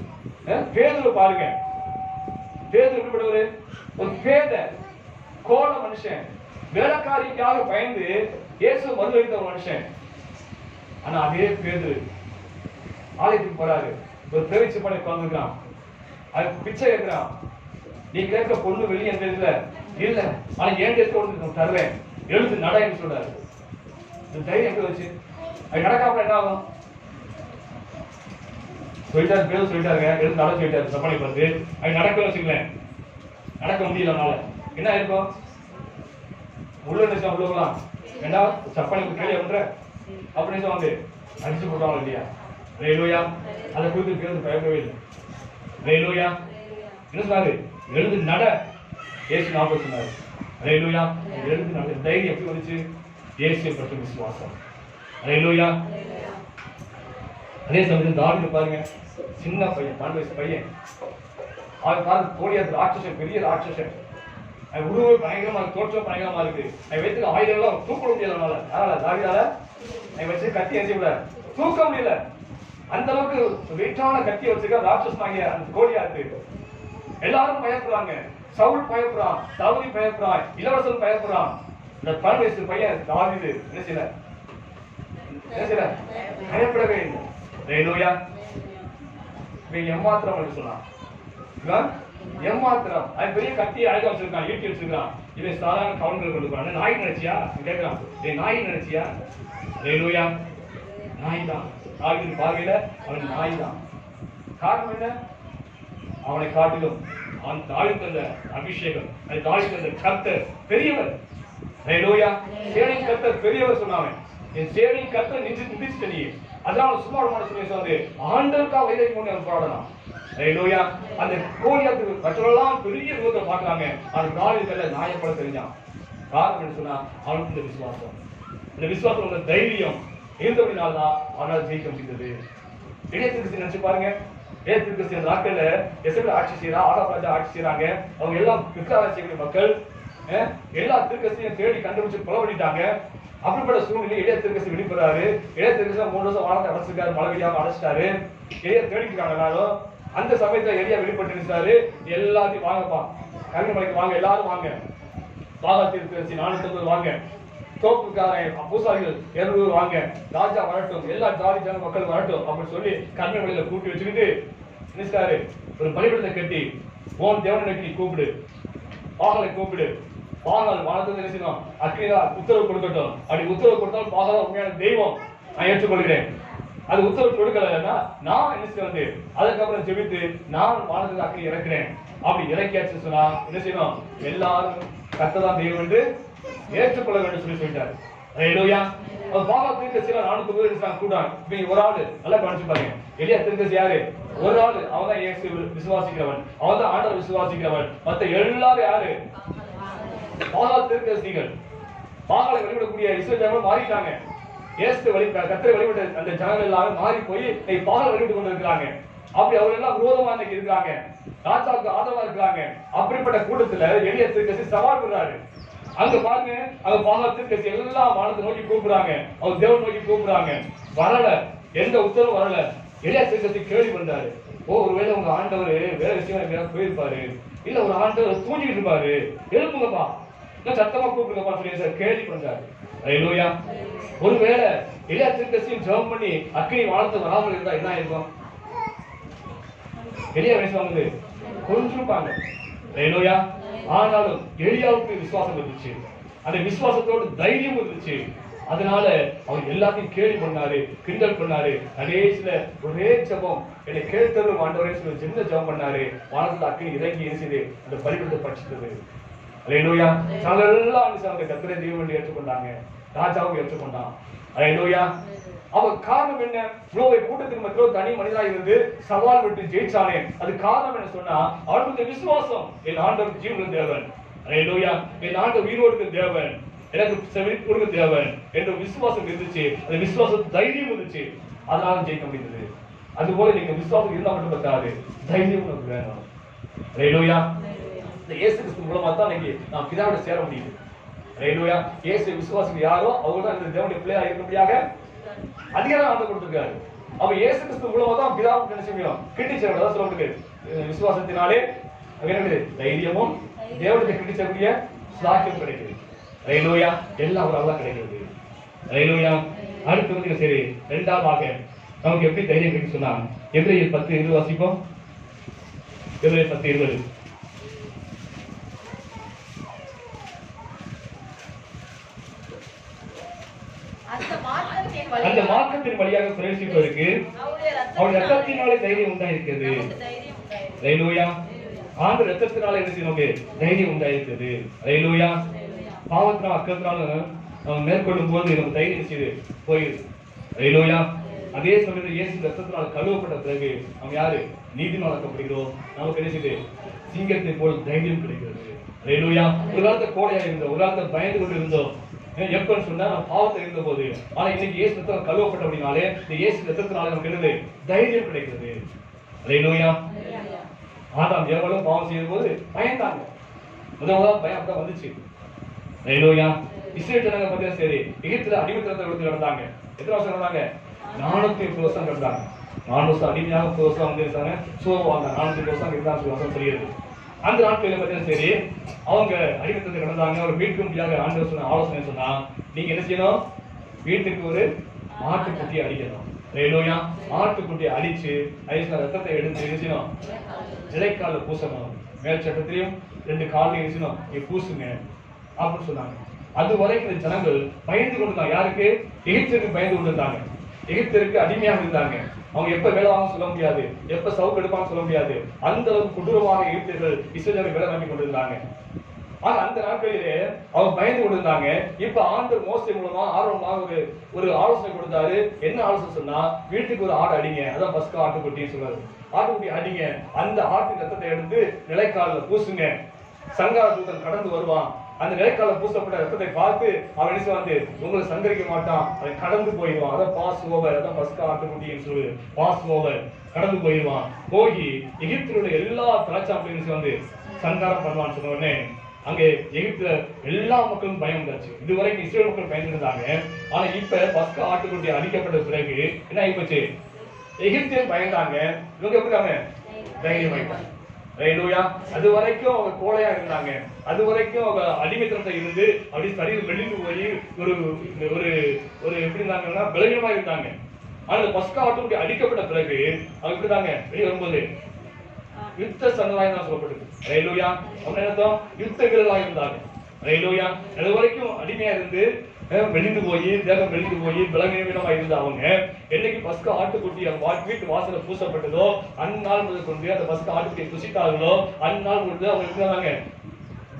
பேதுரு பாருங்க. பேதுரு எப்படிப்பட்டவரு? ஒரு பேத கோல மனுஷன், வேலைக்காரிக்காக பயந்து இயேசு மறுதளித்த ஒரு மனுஷன். ஆனா அதே பேதுரு ஆலயத்துக்கு போறாரு. ஒரு பிரவிச்சு பண்ணி உட்கார்ந்துருக்கான். அது பிச்சை கேட்கிறான். நீ கேட்க பொண்ணு வெளியே இல்ல இல்ல, ஆனா ஏன் எடுத்து தருவேன், எழுத்து நடன்னு சொல்றாரு. தைரியம் எப்படி வச்சு? அது நடக்காம என்ன ஆகும்? சொல்லிட்டாரு, பேர் சொல்லிட்டாருங்க, எழுத்து நட சொல்லிட்டாரு. சப்பானி பார்த்து அது நடக்க வச்சுக்கலேன், நடக்க முடியலனால என்ன இருக்கும்? உள்ள நிச்சயம் உள்ளவங்களாம் ஏண்டா சப்பானி கேள்வி பண்ற அப்படின்னு வந்து அடிச்சு போட்டாங்க இல்லையா? ஹல்லேலூயா. அதை குறித்து பேருந்து பயப்படவே இல்லை. ஹல்லேலூயா. என்ன சொன்னாரு? எழுந்து நட. இயேசு 40 சொன்னாரு. ஹல்லேலூயா. எழுந்து நட. தைரியம் எப்படி வந்துச்சு? இயேசுவை பற்றி விசுவாசம். ஹல்லேலூயா. அதே சமயத்தில் தாவீது பாருங்க, சின்ன பையன், 12 வயசு பையன். அவன் பாருங்க, கோலியாத் ராட்சசன், பெரிய ராட்சசன். அவன் உருவம் பயங்கரமா இருக்கு, தோற்றம் பயங்கரமா இருக்கு. அவன் வைத்துக்க ஆயுதம் தூக்க முடியலனால, யாரால? தாவீதால. அவன் வச்சு கத்தி எரிஞ்சு விட தூக்க முடியல. அந்த அளவுக்கு வெயிட்டான கத்தி வச்சுக்க ராட்சசனாகிய அந்த கோலியாத்து. எல்லாரும் பயப்படுறாங்க. சவுல் பயப்படுறான், தாவீது பயப்படுறான், இளவரசன் பயப்படுறான். இந்த 12 வயசு பையன் தாவீது என்ன செய்யல? பயப்படவே இல்லை. ஹல்லேலூயா. இவன் எம்மாத்திரம் என்று சொன்னான். இவன் எம்மாத்திரம். அது பெரிய கத்தி அழகா வச்சிருக்கான், ஈட்டி வச்சிருக்கான். இவன் சாதாரண கவுண்டர் கொடுக்குறான். நாய் நினைச்சியா கேட்கிறான். நாய் நினைச்சியா? ஹல்லேலூயா. நாய் தான். தாவீதின் பார்வையில அவன் நாய் தான். காரணம் என்ன? அவனை காட்டிலும் அவன் தாவீது தந்த அபிஷேகம், அது தாவீது தந்த கர்த்தர் பெரியவர். ஹல்லேலூயா. சேனையின் கர்த்தர் பெரியவர் சொன்னான். என் சேனையின் கர்த்தர் நிந்திச்சிட்ட நீ. அதனால சுமாரமான சொல்லி ஆண்டவருக்காக வைதை கொண்டு அவன் போராடலாம். ஹல்லேலூயா. அந்த கோலியாத்து மற்றவர்களெல்லாம் பெரிய ரூபத்தை பார்க்கறாங்க. அது தாவீதுல நாயப்பட தெரிஞ்சான். காரணம் என்ன சொன்னா? அவனுக்கு இந்த விசுவாசம். இந்த விசுவாசம் உள்ள தைரியம் இருந்தபடினால்தான் அவனால் ஜெயிக்க முடிந்தது. இணையத்திற்கு நினைச்சு பாருங்க. ஏத்திற்கு நாட்கள்ல எசபேல் ஆட்சி செய்யறா, ஆகாப் ராஜா ஆட்சி செய்யறாங்க. அவங்க எல்லாம் விக்கிரகாராதனை செய்யக்கூடிய மக்கள். எல்லா தீர்க்கதரிசியும் தேடி கண்டுபிடிச்சு கொலை பண்ணிட்டாங்க. அப்படிப்பட்ட சூழ்நிலை எளிய தீர்க்கதரிசி வெளிப்படுறாரு. எளிய தீர்க்கதரிசி 3 வருஷம் வானத்தை அடைச்சிருக்காரு, மழை பெய்யாம அடைச்சிட்டாரு. எளிய தேடிட்டு இருக்காங்க எல்லாரும். அந்த சமயத்துல எளியா வெளிப்பட்டு நினைச்சாரு, எல்லாத்தையும் வாங்கப்பா, கருமலைக்கு வாங்க, எல்லாரும் வாங்க, பாகா தீர்க்கதரிசி 450 வாங்க, தோப்புக்காரன் பூசாரிகள் 200 வாங்க, ராஜா வரட்டும், எல்லா ஜாதி ஜன மக்கள் வரட்டும் அப்படின்னு சொல்லி கருமலையில கூட்டி வச்சுக்கிட்டு நினைச்சாரு. ஒரு பலிபீடத்தை கட்டி ஓன் தேவனை நோக்கி கூப்பிடு, பாகலை கூப்பிடு, பாகால் வானத்தை நினைச்சோம் அக்னிதா உத்தரவு கொடுக்கட்டும். அப்படி உத்தரவு கொடுத்தால் பாகால் உண்மையான தெய்வம் நான் ஏற்றுக்கொள்கிறேன். அது உத்தரவு கொடுக்கலன்னா நான் என்ன வந்து அதுக்கப்புறம் ஜெபித்து நான் வானத்துக்கு அக்னி இறக்குறேன். அப்படி இறக்கியாச்சு சொன்னா என்ன செய்யணும், எல்லாரும் கர்த்தர்தான் தெய்வம் என்று ஏற்றுக்கொள்ள வேண்டும் சொல்லி சொல்லிட்டாரு. ஹல்லேலூயா. அவர் பாகா தீர்க்கதரிசி 400 பேர் கூட்டாங்க. இப்ப ஒரு ஆளு நல்லா கவனிச்சு பாருங்க. எலியா தீர்க்கதரிசி யாரு? ஒரு ஆளு. அவன் தான் இயேசு விசுவாசிக்கிறவன், அவன் தான் ஆண்டவர் விசுவாசிக்கிறவன். மத்த எல்லாரும் யாரு? பாகா தீர்க்கதரிசிகள். பாகாலை வழிபடக்கூடிய இஸ்ரவேல் ஜனங்கள் மாறிட்டாங்க. இயேசு கர்த்தரை வழிபட்ட அந்த ஜனங்கள் எல்லாரும் மாறி போய் பாகாலை வழிபட்டு கொண்டு இருக்கிறாங்க. அப்படி அவங்க எல்லாம் விரோதமா இன்னைக்கு இருக்காங்க, ராஜாவுக்கு ஆதரவா இருக்கிறாங்க. அப்படிப்பட்ட கூட்டத்துல எலியா தீர்க்கதரிசி சவால் பண்றாரு. அங்க பாருங்க, அங்க பாகா தீர்க்கதரிசி எல்லாம் வானத்தை நோக்கி கூப்பிடுறாங்க, அவர் தேவன் நோக்கி கூப்பிடுறாங்க. வரல, எந்த உத்தரவும் வரல. எலியா தீர்க்கதரிசி கேள்வி பண்றாரு, ஒருவேளை உங்க ஆண்டவர் வேற விஷயம் எங்கேயாவது போயிருப்பாரு, இல்ல ஒரு ஆண்டவர் தூங்கிட்டு இருப்பாரு, எழுப்புங்கப்பா, சத்தமா கூப்பிடுங்கப்பா சொல்லி கேள்வி பண்றாரு. ஹல்லேலூயா. ஒருவேளை எலியா தீர்க்கதரிசி ஜெபம் பண்ணி அக்கினி வானத்தை வராமல் இருந்தா என்ன இருக்கும்? எலியா பேசுவாங்க கொஞ்சிருப்பாங்க. ஹல்லேலூயா. ஆனாலும் எலியாவுக்கு விசுவாசம் இருந்துச்சு, அந்த விசுவாசத்தோடு தைரியம் இருந்துச்சு. அதனால அவர் எல்லாத்தையும் கேள்வி பண்ணாரு, கிண்டல் பண்ணாரு. கடைசியில ஒரே ஜெபம், என்னை கேட்டதும் ஆண்டவரே சொல்லி சின்ன ஜெபம் பண்ணாரு. வானத்துல அக்கினி இறங்கி எரிச்சது, அந்த பலிபீடத்தை பட்சித்தது. ஹல்லேலூயா. எல்லாம் அந்த கர்த்தரை தெய்வம் என்று ஏற்றுக்கொண்டாங்க, ராஜாவும் ஏற்றுக்கொண்டான். ஹல்லேலூயா. அவர் காரணம் என்ன? இவ்வளவு கூட்டத்துக்கு மத்தியில தனி மனிதனாக இருந்து சவால் விட்டு ஜெயிச்சானே, அது காரணம் என்ன சொன்னா அவருடைய விசுவாசம். என் ஆண்டவர் ஜீவனுள்ள தேவன், ஹல்லேலூயா, என் ஆண்டவர் உயிரோடு தேவன், எனக்கு செவி கொடுக்க தேவன் என்ற விசுவாசம் இருந்துச்சு. அந்த விசுவாசம் தைரியம் இருந்துச்சு, அதனால ஜெயிக்க முடிந்தது. அதுபோல நீங்க விசுவாசம் இருந்தா மட்டும் பத்தாது, தைரியம் உங்களுக்கு வேணும். ஹல்லேலூயா. இந்த இயேசு கிறிஸ்து மூலமா தான் இன்னைக்கு நாம் பிதாவோட சேர முடியுது. ஹல்லேலூயா. இயேசு விசுவாசிகள் யாரோ அவங்க தான் இந்த தேவனுடைய பிள்ளையா இருக்கும்படியாக அதிகாரம் ஆண்டு கொடுத்திருக்காரு. அப்ப இயேசு கிறிஸ்து மூலமா தான் பிதாவுக்கு என்ன செய்யும், கிட்டி சேரணும் சொல்லிருக்கு. விசுவாசத்தினாலே தைரியமும் தேவனுடைய கிட்டி சேரக்கூடிய சாக்கியம் கிடைக்குது. ஹல்லேலூயா. எல்லாம் ஒரு அவ்வளவு கிடைக்கிறது. ஹல்லேலூயா. அடுத்து வந்து சரி, இரண்டாவதாக நமக்கு எப்படி தைரியம் கிடைக்கும் சொன்னா எபிரேயர் 10:20 வாசிப்போம். எபிரேயர் 10:20. அந்த மார்க்கத்தின் வழியாக பிரவேசிப்பதற்கு அவருடைய ரத்தத்தினாலே தைரியம் உண்டாயிருக்கிறது. ஹல்லேலூயா. ஆண்டவர் ரத்தத்தினாலே நமக்கு தைரியம் உண்டாயிருக்கிறது. ஹல்லேலூயா. பாவத்தினால் அக்கிரமத்தினால நம்ம மேற்கொள்ளும் போது நம்ம தைரியம் செய்து போயிடுது. ஹல்லேலூயா. அதே சமயத்தில் இயேசு ரத்தத்தினால் கழுவப்பட்ட பிறகு நம்ம யாரு? நீதிமானாக்கப்படுகிறோம். நமக்கு என்ன செய்து சிங்கத்தை போல் தைரியம் கிடைக்கிறது. ஹல்லேலூயா. ஒரு காலத்துல கோடையா இருந்தோம், ஒரு காலத்துல பயந்து கொண்டு இருந்தோம். எப்பன்னு சொன்னா நான் பாவத்தை இருந்த போது, ஆனா இன்னைக்கு இயேசு ரத்தம் கழுவப்பட்ட அப்படினாலே இந்த இயேசு ரத்தத்தினால நமக்கு என்னது? தைரியம் கிடைக்கிறது. ஹல்லேலூயா. ஆதாம் ஏவாளும் பாவம் செய்யும் போது பயந்தாங்க, முதல்ல பயம் தான் வந்துச்சு. ஹல்லேலூயா. இஸ்ரவேல் ஜனங்க பத்தியா சரி, எகிப்துல அடிமைத்தனத்தை விட்டு நடந்தாங்க. எத்தனை வருஷம் நடந்தாங்க? 430 வருஷம் நடந்தாங்க. 4 வருஷம் அடிமையாக 30 வருஷம் வந்து இருந்தாங்க. சோவாங்க 400 வருஷம் இருந்தாங்க வருஷம் தெரியுது. அந்த நாட்களில் பார்த்தீங்கன்னா சரி, அவங்க அடிமைத்தனத்தை நடந்தாங்க. அவர் மீட்கும் முடியாத ஆண்டவர் சொன்ன ஆலோசனை சொன்னா, நீங்க என்ன செய்யணும்? வீட்டுக்கு ஒரு ஆட்டுக்குட்டியை அடிக்கணும். ஹல்லேலூயா. ஆட்டுக்குட்டியை அடிச்சு ரத்தத்தை எடுத்து என்ன செய்யணும்? நிலைக்கால பூசணும். மேல் சட்டத்திலையும் 2 காலையும் என்ன செய்யணும்? பூசுங்க அப்படின்னு சொன்னாங்க. அது வரைக்கும் இந்த ஜனங்கள் பயந்து கொண்டிருந்தாங்க. யாருக்கு? எகிப்திற்கு பயந்து கொண்டிருந்தாங்க. எகிப்திற்கு அடிமையாக இருந்தாங்க. அவங்க எப்ப வேலை வாங்க சொல்ல முடியாது, எப்ப சவுக்கு எடுப்பாங்க சொல்ல முடியாது. அந்த அளவுக்கு கொடூரமாக எகிப்தியர்கள் இஸ்ரவேலை வேலை வாங்கி கொண்டிருந்தாங்க. ஆனா அந்த நாட்களிலே அவங்க பயந்து கொண்டிருந்தாங்க. இப்ப ஆண்டவர் மோசே மூலமா ஆர்வமாக ஒரு ஆலோசனை கொடுத்தாரு. என்ன ஆலோசனை சொன்னா, வீட்டுக்கு ஒரு ஆடு அடிங்க. அதான் பஸ்கா ஆட்டுக்குட்டின்னு சொல்றாரு. ஆட்டுக்குட்டி அடிங்க, அந்த ஆட்டு ரத்தத்தை எடுத்து நிலைக்காலில் பூசுங்க. சங்கார தூதன் கடந்து வருவான். அந்த நிலைக்கால பூசப்பட்ட ரத்தத்தை பார்த்து அவன் என்ன வந்து உங்களை சங்கரிக்க மாட்டான், அதை கடந்து போயிடுவான். அதான் பாஸ் ஓவர், அதான் பஸ்கா ஆட்டுக்குட்டின்னு சொல்லு. பாஸ் ஓவர், கடந்து போயிடுவான். போய் எகிப்திலுள்ள எல்லா திராட்சாம்பளையும் வந்து சங்காரம் பண்ணுவான்னு சொன்ன உடனே அங்கே எகிப்துல எல்லா மக்களும் பயம் வந்தாச்சு. இதுவரைக்கும் இஸ்ரேல் மக்கள் பயந்துருந்தாங்க. ஆனா இப்ப பஸ்கா ஆட்டுக்குட்டி அடிக்கப்பட்ட பிறகு என்ன ஆயிப்போச்சு? எகிப்தியர் பயந்தாங்க. இவங்க எப்படி இருக்காங்க? தைரியமாயிட்டாங்க. ஹல்லேலூயா. அது வரைக்கும் அவங்க கோழையா இருந்தாங்க. அது வரைக்கும் அவங்க அடிமைத்தனத்தை இருந்து அப்படி சரீரம் மெலிந்து போய் ஒரு ஒரு ஒரு எப்படி இருந்தாங்கன்னா பலவீனமா இருந்தாங்க. ஆனா பஸ்கா ஆட்டுக்குட்டி அடிக்கப்பட்ட பிறகு அவங்க எப்படி இருந்தாங்க? வெளியே வரும்போது யுத்த சன்னதாய் தான் சொல்லப்பட்டது. ஹல்லேலூயா. அவங்க என்ன யுத்த வீரர்களாக இருந்தாங்க. ஹல்லேலூயா. அது வரைக்கும் அடிமையா இருந்து மெலிந்து போய் தேகம் மெலிந்து போய் பலவீனமா இருந்த அவங்க என்னைக்கு பஸ்கா ஆட்டுக்குட்டி வீட்டு வாசல பூசப்பட்டதோ அந்நாள் முதல் கொண்டு அந்த பஸ்கா ஆட்டுக்குட்டியை புசித்தார்களோ அந்நாள் கொண்டு அவங்க இருந்தாங்க,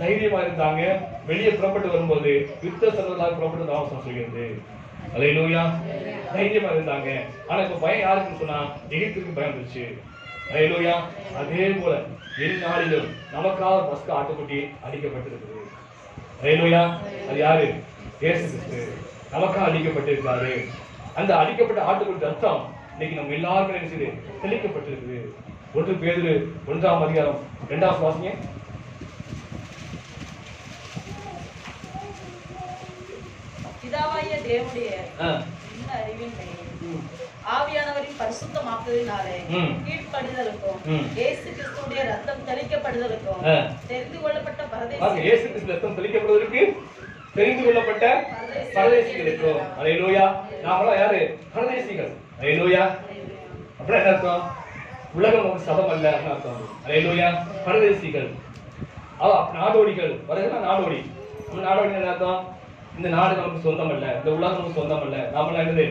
தைரியமா இருந்தாங்க. வெளியே புறப்பட்டு வரும்போது யுத்த சன்னதாய் புறப்பட்டு அவசரம் சொல்கிறது. ஹல்லேலூயா. தைரியமா இருந்தாங்க. ஆனா இப்ப பயம் யாருக்குன்னு சொன்னா எகிப்துக்கு பயம் இருந்துச்சு. ஹல்லேலூயா. அதே போல எந்நாளிலும் நமக்காக பஸ்கா ஆட்டுக்குட்டி அடிக்கப்பட்டிருக்கிறது. ஹல்லேலூயா. அது யாரு? இயேசு கிறிஸ்து நமக்காக அடிக்கப்பட்டிருக்காரு. அந்த அடிக்கப்பட்ட ஆட்டுக்குட்டி ரத்தம் இன்னைக்கு நம்ம எல்லாருமே என்ன செய்யுது? தெளிக்கப்பட்டிருக்குது. 1 பேதுரு 1ஆம் அதிகாரம் 2ஆம் வாசிங்க. பிதாவாகிய தேவனுடைய இந்த அறிவின்படி ஆவியானவரின் பரிசுத்தமாக்குதலினாலே கீழ்ப்படிதலுக்கும் இயேசு கிறிஸ்துவுடைய ரத்தம் தெளிக்கப்படுதலுக்கும் தெரிந்து கொள்ளப்பட்ட பரதேசிகளுக்கும் இயேசு கிறிஸ்து ரத்தம் தெளிக்கப்படுவதற்கு தெரிந்து கொள்ளப்பட்ட பரதேசிகளுக்கும். ஹல்லேலூயா. நாமெல்லாம் யாரு? பரதேசிகள். ஹல்லேலூயா. அப்படின்னா என்ன அர்த்தம்? உலகம் நமக்கு சபம் அல்ல அர்த்தம். ஹல்லேலூயா. பரதேசிகள் நாடோடிகள். வரதுன்னா நாடோடி. நாடோடி என்ன அர்த்தம்? இந்த நாடு நமக்கு சொந்தம் அல்ல, இந்த உலகம் நமக்கு சொந்தம் அல்ல. நாமெல்லாம் என்னது?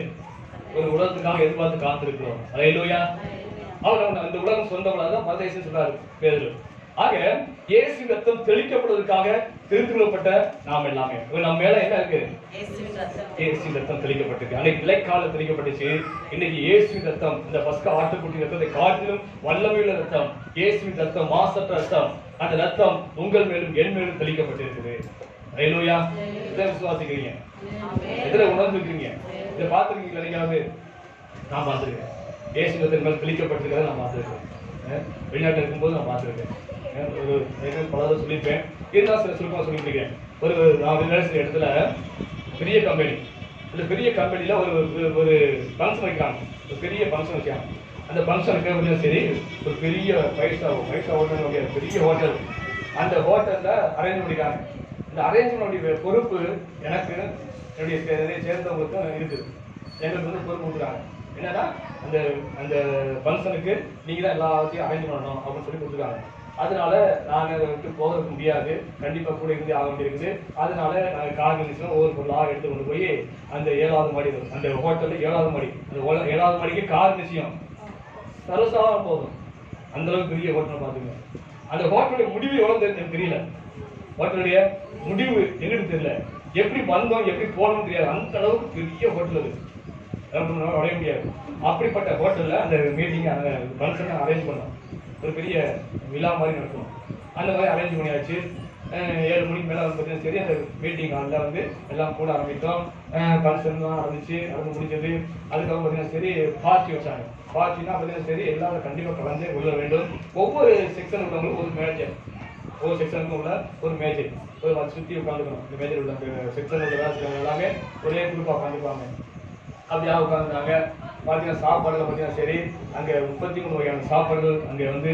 ஒரு உலகத்துக்காக எதிர்பார்த்து காத்திருக்கிறோம். ஹல்லேலூயா. அவர் அந்த உலகம் சொந்தம் தான் பரதேசி சொல்றாரு பேதுரு. ஆக இயேசு ரத்தம் தெளிக்கப்படுவதற்காக தெரிந்து கொள்ளப்பட்ட நாம் எல்லாமே நம்ம மேல என்ன இருக்கு? இயேசு ரத்தம் தெளிக்கப்பட்டிருக்கு. அன்னைக்கு இலைக்கால தெளிக்கப்பட்டுச்சு. இன்னைக்கு இயேசு ரத்தம், இந்த பஸ்கா ஆட்டுக்குட்டி ரத்தத்தை காட்டிலும் வல்லமையுள்ள ரத்தம், இயேசு ரத்தம், மாசற்ற ரத்தம். அந்த ரத்தம் உங்கள் மேலும் என் மேலும் தெளிக்கப்பட்டிருக்குது. ஹல்லேலூயா. இதை விசுவாசிக்கிறீங்க? எதிர உணர்ந்துக்கிறீங்க? இதை பார்த்துருக்கீங்களா? நீங்களாவது? நான் பார்த்துருக்கேன். இயேசு ரத்தத்தின் மேல் தெளிக்கப்பட்டிருக்கிறத நான் பார்த்துருக்கேன். வெளிநாட்டில் இருக்கும்போது நான் பார்த்துருக்கேன். பலரும் சொல்லியிருப்பேன். இருந்தாலும் சில சுருக்கமாக சொல்லியிருக்கேன். நான் வேலை செய்கிற இடத்துல பெரிய கம்பெனி, இந்த பெரிய கம்பெனியில் ஒரு ஃபங்க்ஷன் வைக்கிறாங்க. ஒரு பெரிய ஃபங்க்ஷன் வைக்கிறாங்க. அந்த ஃபங்க்ஷனுக்கு சரி ஒரு பெரிய ஃபைவ் ஸ்டார் ஹோட்டல், பெரிய ஹோட்டல். அந்த ஹோட்டலில் அரேஞ்ச் பண்ணிக்கிறாங்க. இந்த அரேஞ்ச்மெண்ட்டுடைய பொறுப்பு எனக்கு என்னுடைய சேர்ந்தவங்களுக்கும் இருக்குது. எங்களுக்கு வந்து பொறுப்பு கொடுக்குறாங்க. என்னன்னா அந்த அந்த ஃபங்க்ஷனுக்கு நீங்கள் தான் எல்லாத்தையும் அரேஞ்ச் பண்ணணும் அப்படின்னு சொல்லி கொடுத்துருக்காங்க. அதனால நாங்கள் அதை விட்டு போக முடியாது, கண்டிப்பாக கூட இருந்து ஆக வேண்டியிருக்குது. அதனால நாங்கள் கார் நிமிஷம் ஒவ்வொரு பொருளாக எடுத்து கொண்டு போய் அந்த 7வது மாடி, அந்த ஹோட்டலில் 7வது மாடி, அந்த 7வது மாடிக்கு கார் நிச்சயம் சர்வசாதாரண போதும். அந்த அளவுக்கு பெரிய ஹோட்டலை பார்த்துங்க. அந்த ஹோட்டலுடைய முடிவு எவ்வளோ தெரியும் தெரியல. ஹோட்டலுடைய முடிவு எங்களுக்கு தெரியல. எப்படி வந்தோம் எப்படி போகணும்னு தெரியாது. அந்த அளவுக்கு பெரிய ஹோட்டல் அது உடைய முடியாது. அப்படிப்பட்ட ஹோட்டலில் அந்த மீட்டிங் அந்த ஃபங்க்ஷனை அரேஞ்ச் பண்ணோம். ஒரு பெரிய விழா மாதிரி நடக்கணும். அந்த மாதிரி அரேஞ்ச் பண்ணியாச்சு. 7 மணிக்கு மேலே வந்து பார்த்தீங்கன்னா சரி, அந்த மீட்டிங் ஹாலில் வந்து எல்லாம் கூட ஆரம்பித்தோம். ஃபங்க்ஷன்லாம் நடந்து முடிஞ்சது. அதுக்கப்புறம் பார்த்தீங்கன்னா சரி பார்ட்டி வச்சாங்க. பார்ட்டினா பார்த்தீங்கன்னா சரி எல்லாரும் கண்டிப்பாக கலந்து கொள்ள வேண்டும். ஒவ்வொரு செக்ஷன் உள்ளவங்களும் ஒரு மேஜர், ஒவ்வொரு செக்ஷனுக்கும் உள்ள ஒரு மேஜர் ஒரு சுற்றி உட்காந்துக்கணும். இந்த மேஜர் உள்ள செக்ஷன் உள்ள எல்லாமே ஒரே குரூப்பாக உட்காந்துப்பாங்க. அப்படியாக உட்காந்துருந்தாங்க. பார்த்தீங்கன்னா சாப்பாடுல பார்த்தீங்கன்னா சரி அங்கே 33 வகையான சாப்பாடுகள் அங்கே வந்து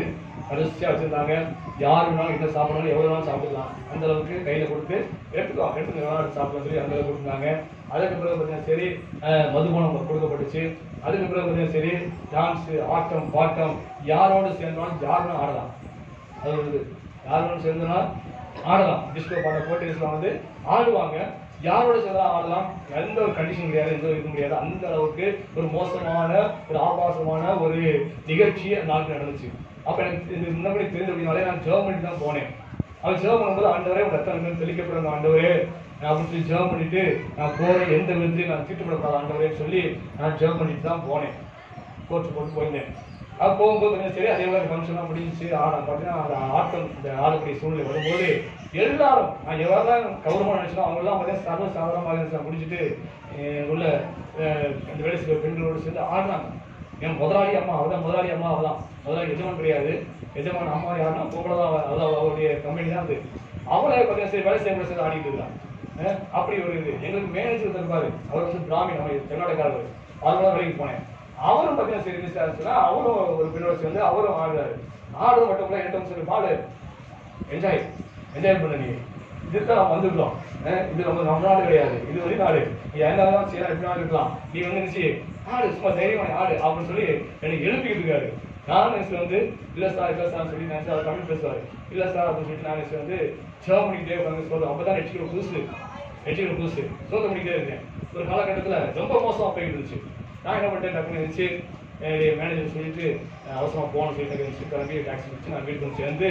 வரிசையாக வச்சுருந்தாங்க. யார் வேணாலும் என்ன சாப்பிடணும் எவ்வளோ வேணாலும் சாப்பிடலாம். அந்த அளவுக்கு கையில் கொடுத்து எடுத்துக்கோ வேணாலும் சாப்பிடலாம் சொல்லி அந்த அளவுக்கு கொடுத்தாங்க. அதுக்கு பிறகு பார்த்தீங்கன்னா சரி மதுபானம் கொடுக்கப்பட்டுச்சு. அதுக்கு பிறகு பார்த்தீங்கன்னா சரி டான்ஸு, ஆட்டம் பாட்டம், யாரோடு சேர்ந்தாலும் யாருன்னு ஆடலாம். அது வந்து யாரோடு சேர்ந்தோன்னா ஆடலாம். டிஸ்கோ பாட்டை போட்டிஸ்லாம் வந்து ஆடுவாங்க. யாரோட சேர்ந்தா ஆடலாம். எந்த ஒரு கண்டிஷன் கிடையாது, எந்த ஒரு இது முடியாது. அந்த அளவுக்கு ஒரு மோசமான ஒரு ஆபாசமான ஒரு நிகழ்ச்சி நாட்கள் நடந்துச்சு. அப்போ எனக்கு இது முன்னாடி தெரிஞ்ச அப்படின்னாலே நான் ஜெபம் பண்ணிட்டு தான் போனேன். அவன் ஜெபம் பண்ணும்போது ஆண்டவரே ஒரு ரத்தம் தெளிக்கப்படும் ஆண்டவரே அப்படின்னு சொல்லி ஜெபம் பண்ணிட்டு நான் போகிறேன். எந்த விதத்தையும் நான் தீட்டுப்படக்கூடாது ஆண்டவரேன்னு சொல்லி நான் ஜெபம் பண்ணிட்டு தான் போனேன். கோர்ட்டு போட்டு போயிருந்தேன். அது போகும்போது கொஞ்சம் சரி அதே மாதிரி ஃபங்க்ஷன்லாம் முடிஞ்சிச்சு. பார்த்தீங்கன்னா அந்த ஆட்டம் இந்த ஆடக்கூடிய சூழ்நிலை வரும்போது எல்லாரும் நான் எவ்வளோதான் கௌரவமாக நினச்சோம் அவங்கெல்லாம் பார்த்தீங்கன்னா சர்வசாதாரணமாக முடிச்சுட்டு உள்ள இந்த வேலை செய்கிற பெண்களோடு சேர்ந்து ஆடுறாங்க. என் முதலாளி அம்மா அவதான், முதலாளி அம்மா அவதான், முதலாளி எஜமான் கிடையாது. எஜமான் அம்மா யாருன்னா பொம்பளை தான், அதான் அவருடைய கம்பெனி தான் அது. அவளை பார்த்தீங்கன்னா சரி வேலை செய்ய ஆடிட்டு இருக்கான். அப்படி ஒரு இது எங்களுக்கு மேனேஜர் இருப்பாரு, அவர் வந்து பிராமின், அவர் தென்னாட்டக்காரர், அவரோட வேலைக்கு போனேன். அவரும் பார்த்தீங்கன்னா சரி மிஸ்டா அவரும் ஒரு பெண்ணோட சேர்ந்து அவரும் ஆடுறாரு. ஆடுறது மட்டும் இல்லை, என்கிட்ட சொல்லி பாடு என்ஜாய் பண்ண நீ இதுதான் நம்ம வந்துருக்கோம். இது நம்ம நாடு கிடையாது, இது வெளிநாடு, நீ என்னதான் செய்யலாம் எப்படி இருக்கலாம், நீ வந்து நினைச்சு ஆடு சும்மா தைரியமான ஆடு அப்படின்னு சொல்லி எனக்கு எழுப்பிக்கிட்டு இருக்காரு. நான் வந்து இல்லை சார் சொல்லி நினைச்சு அவர் தமிழ் பேசுவார். இல்லை சார் அப்படின்னு சொல்லிட்டு நான் வந்து ஜெர்மனிக்கிட்டே உட்காந்து சொல்றேன். அப்பதான் நெட்சிக்கிற புதுசு சோத பண்ணிக்கிட்டே இருக்கேன். ஒரு காலகட்டத்தில் ரொம்ப மோசமாக போயிட்டு இருந்துச்சு. நான் என்ன பண்ணிட்டேன், டக்குனு இருந்துச்சு மேனேஜர் சொல்லிட்டு அவசரமாக போகணும்னு சொல்லிட்டு இருந்துச்சு. கிளம்பி டாக்ஸி வச்சு நான் வீட்டுக்கு சேர்ந்து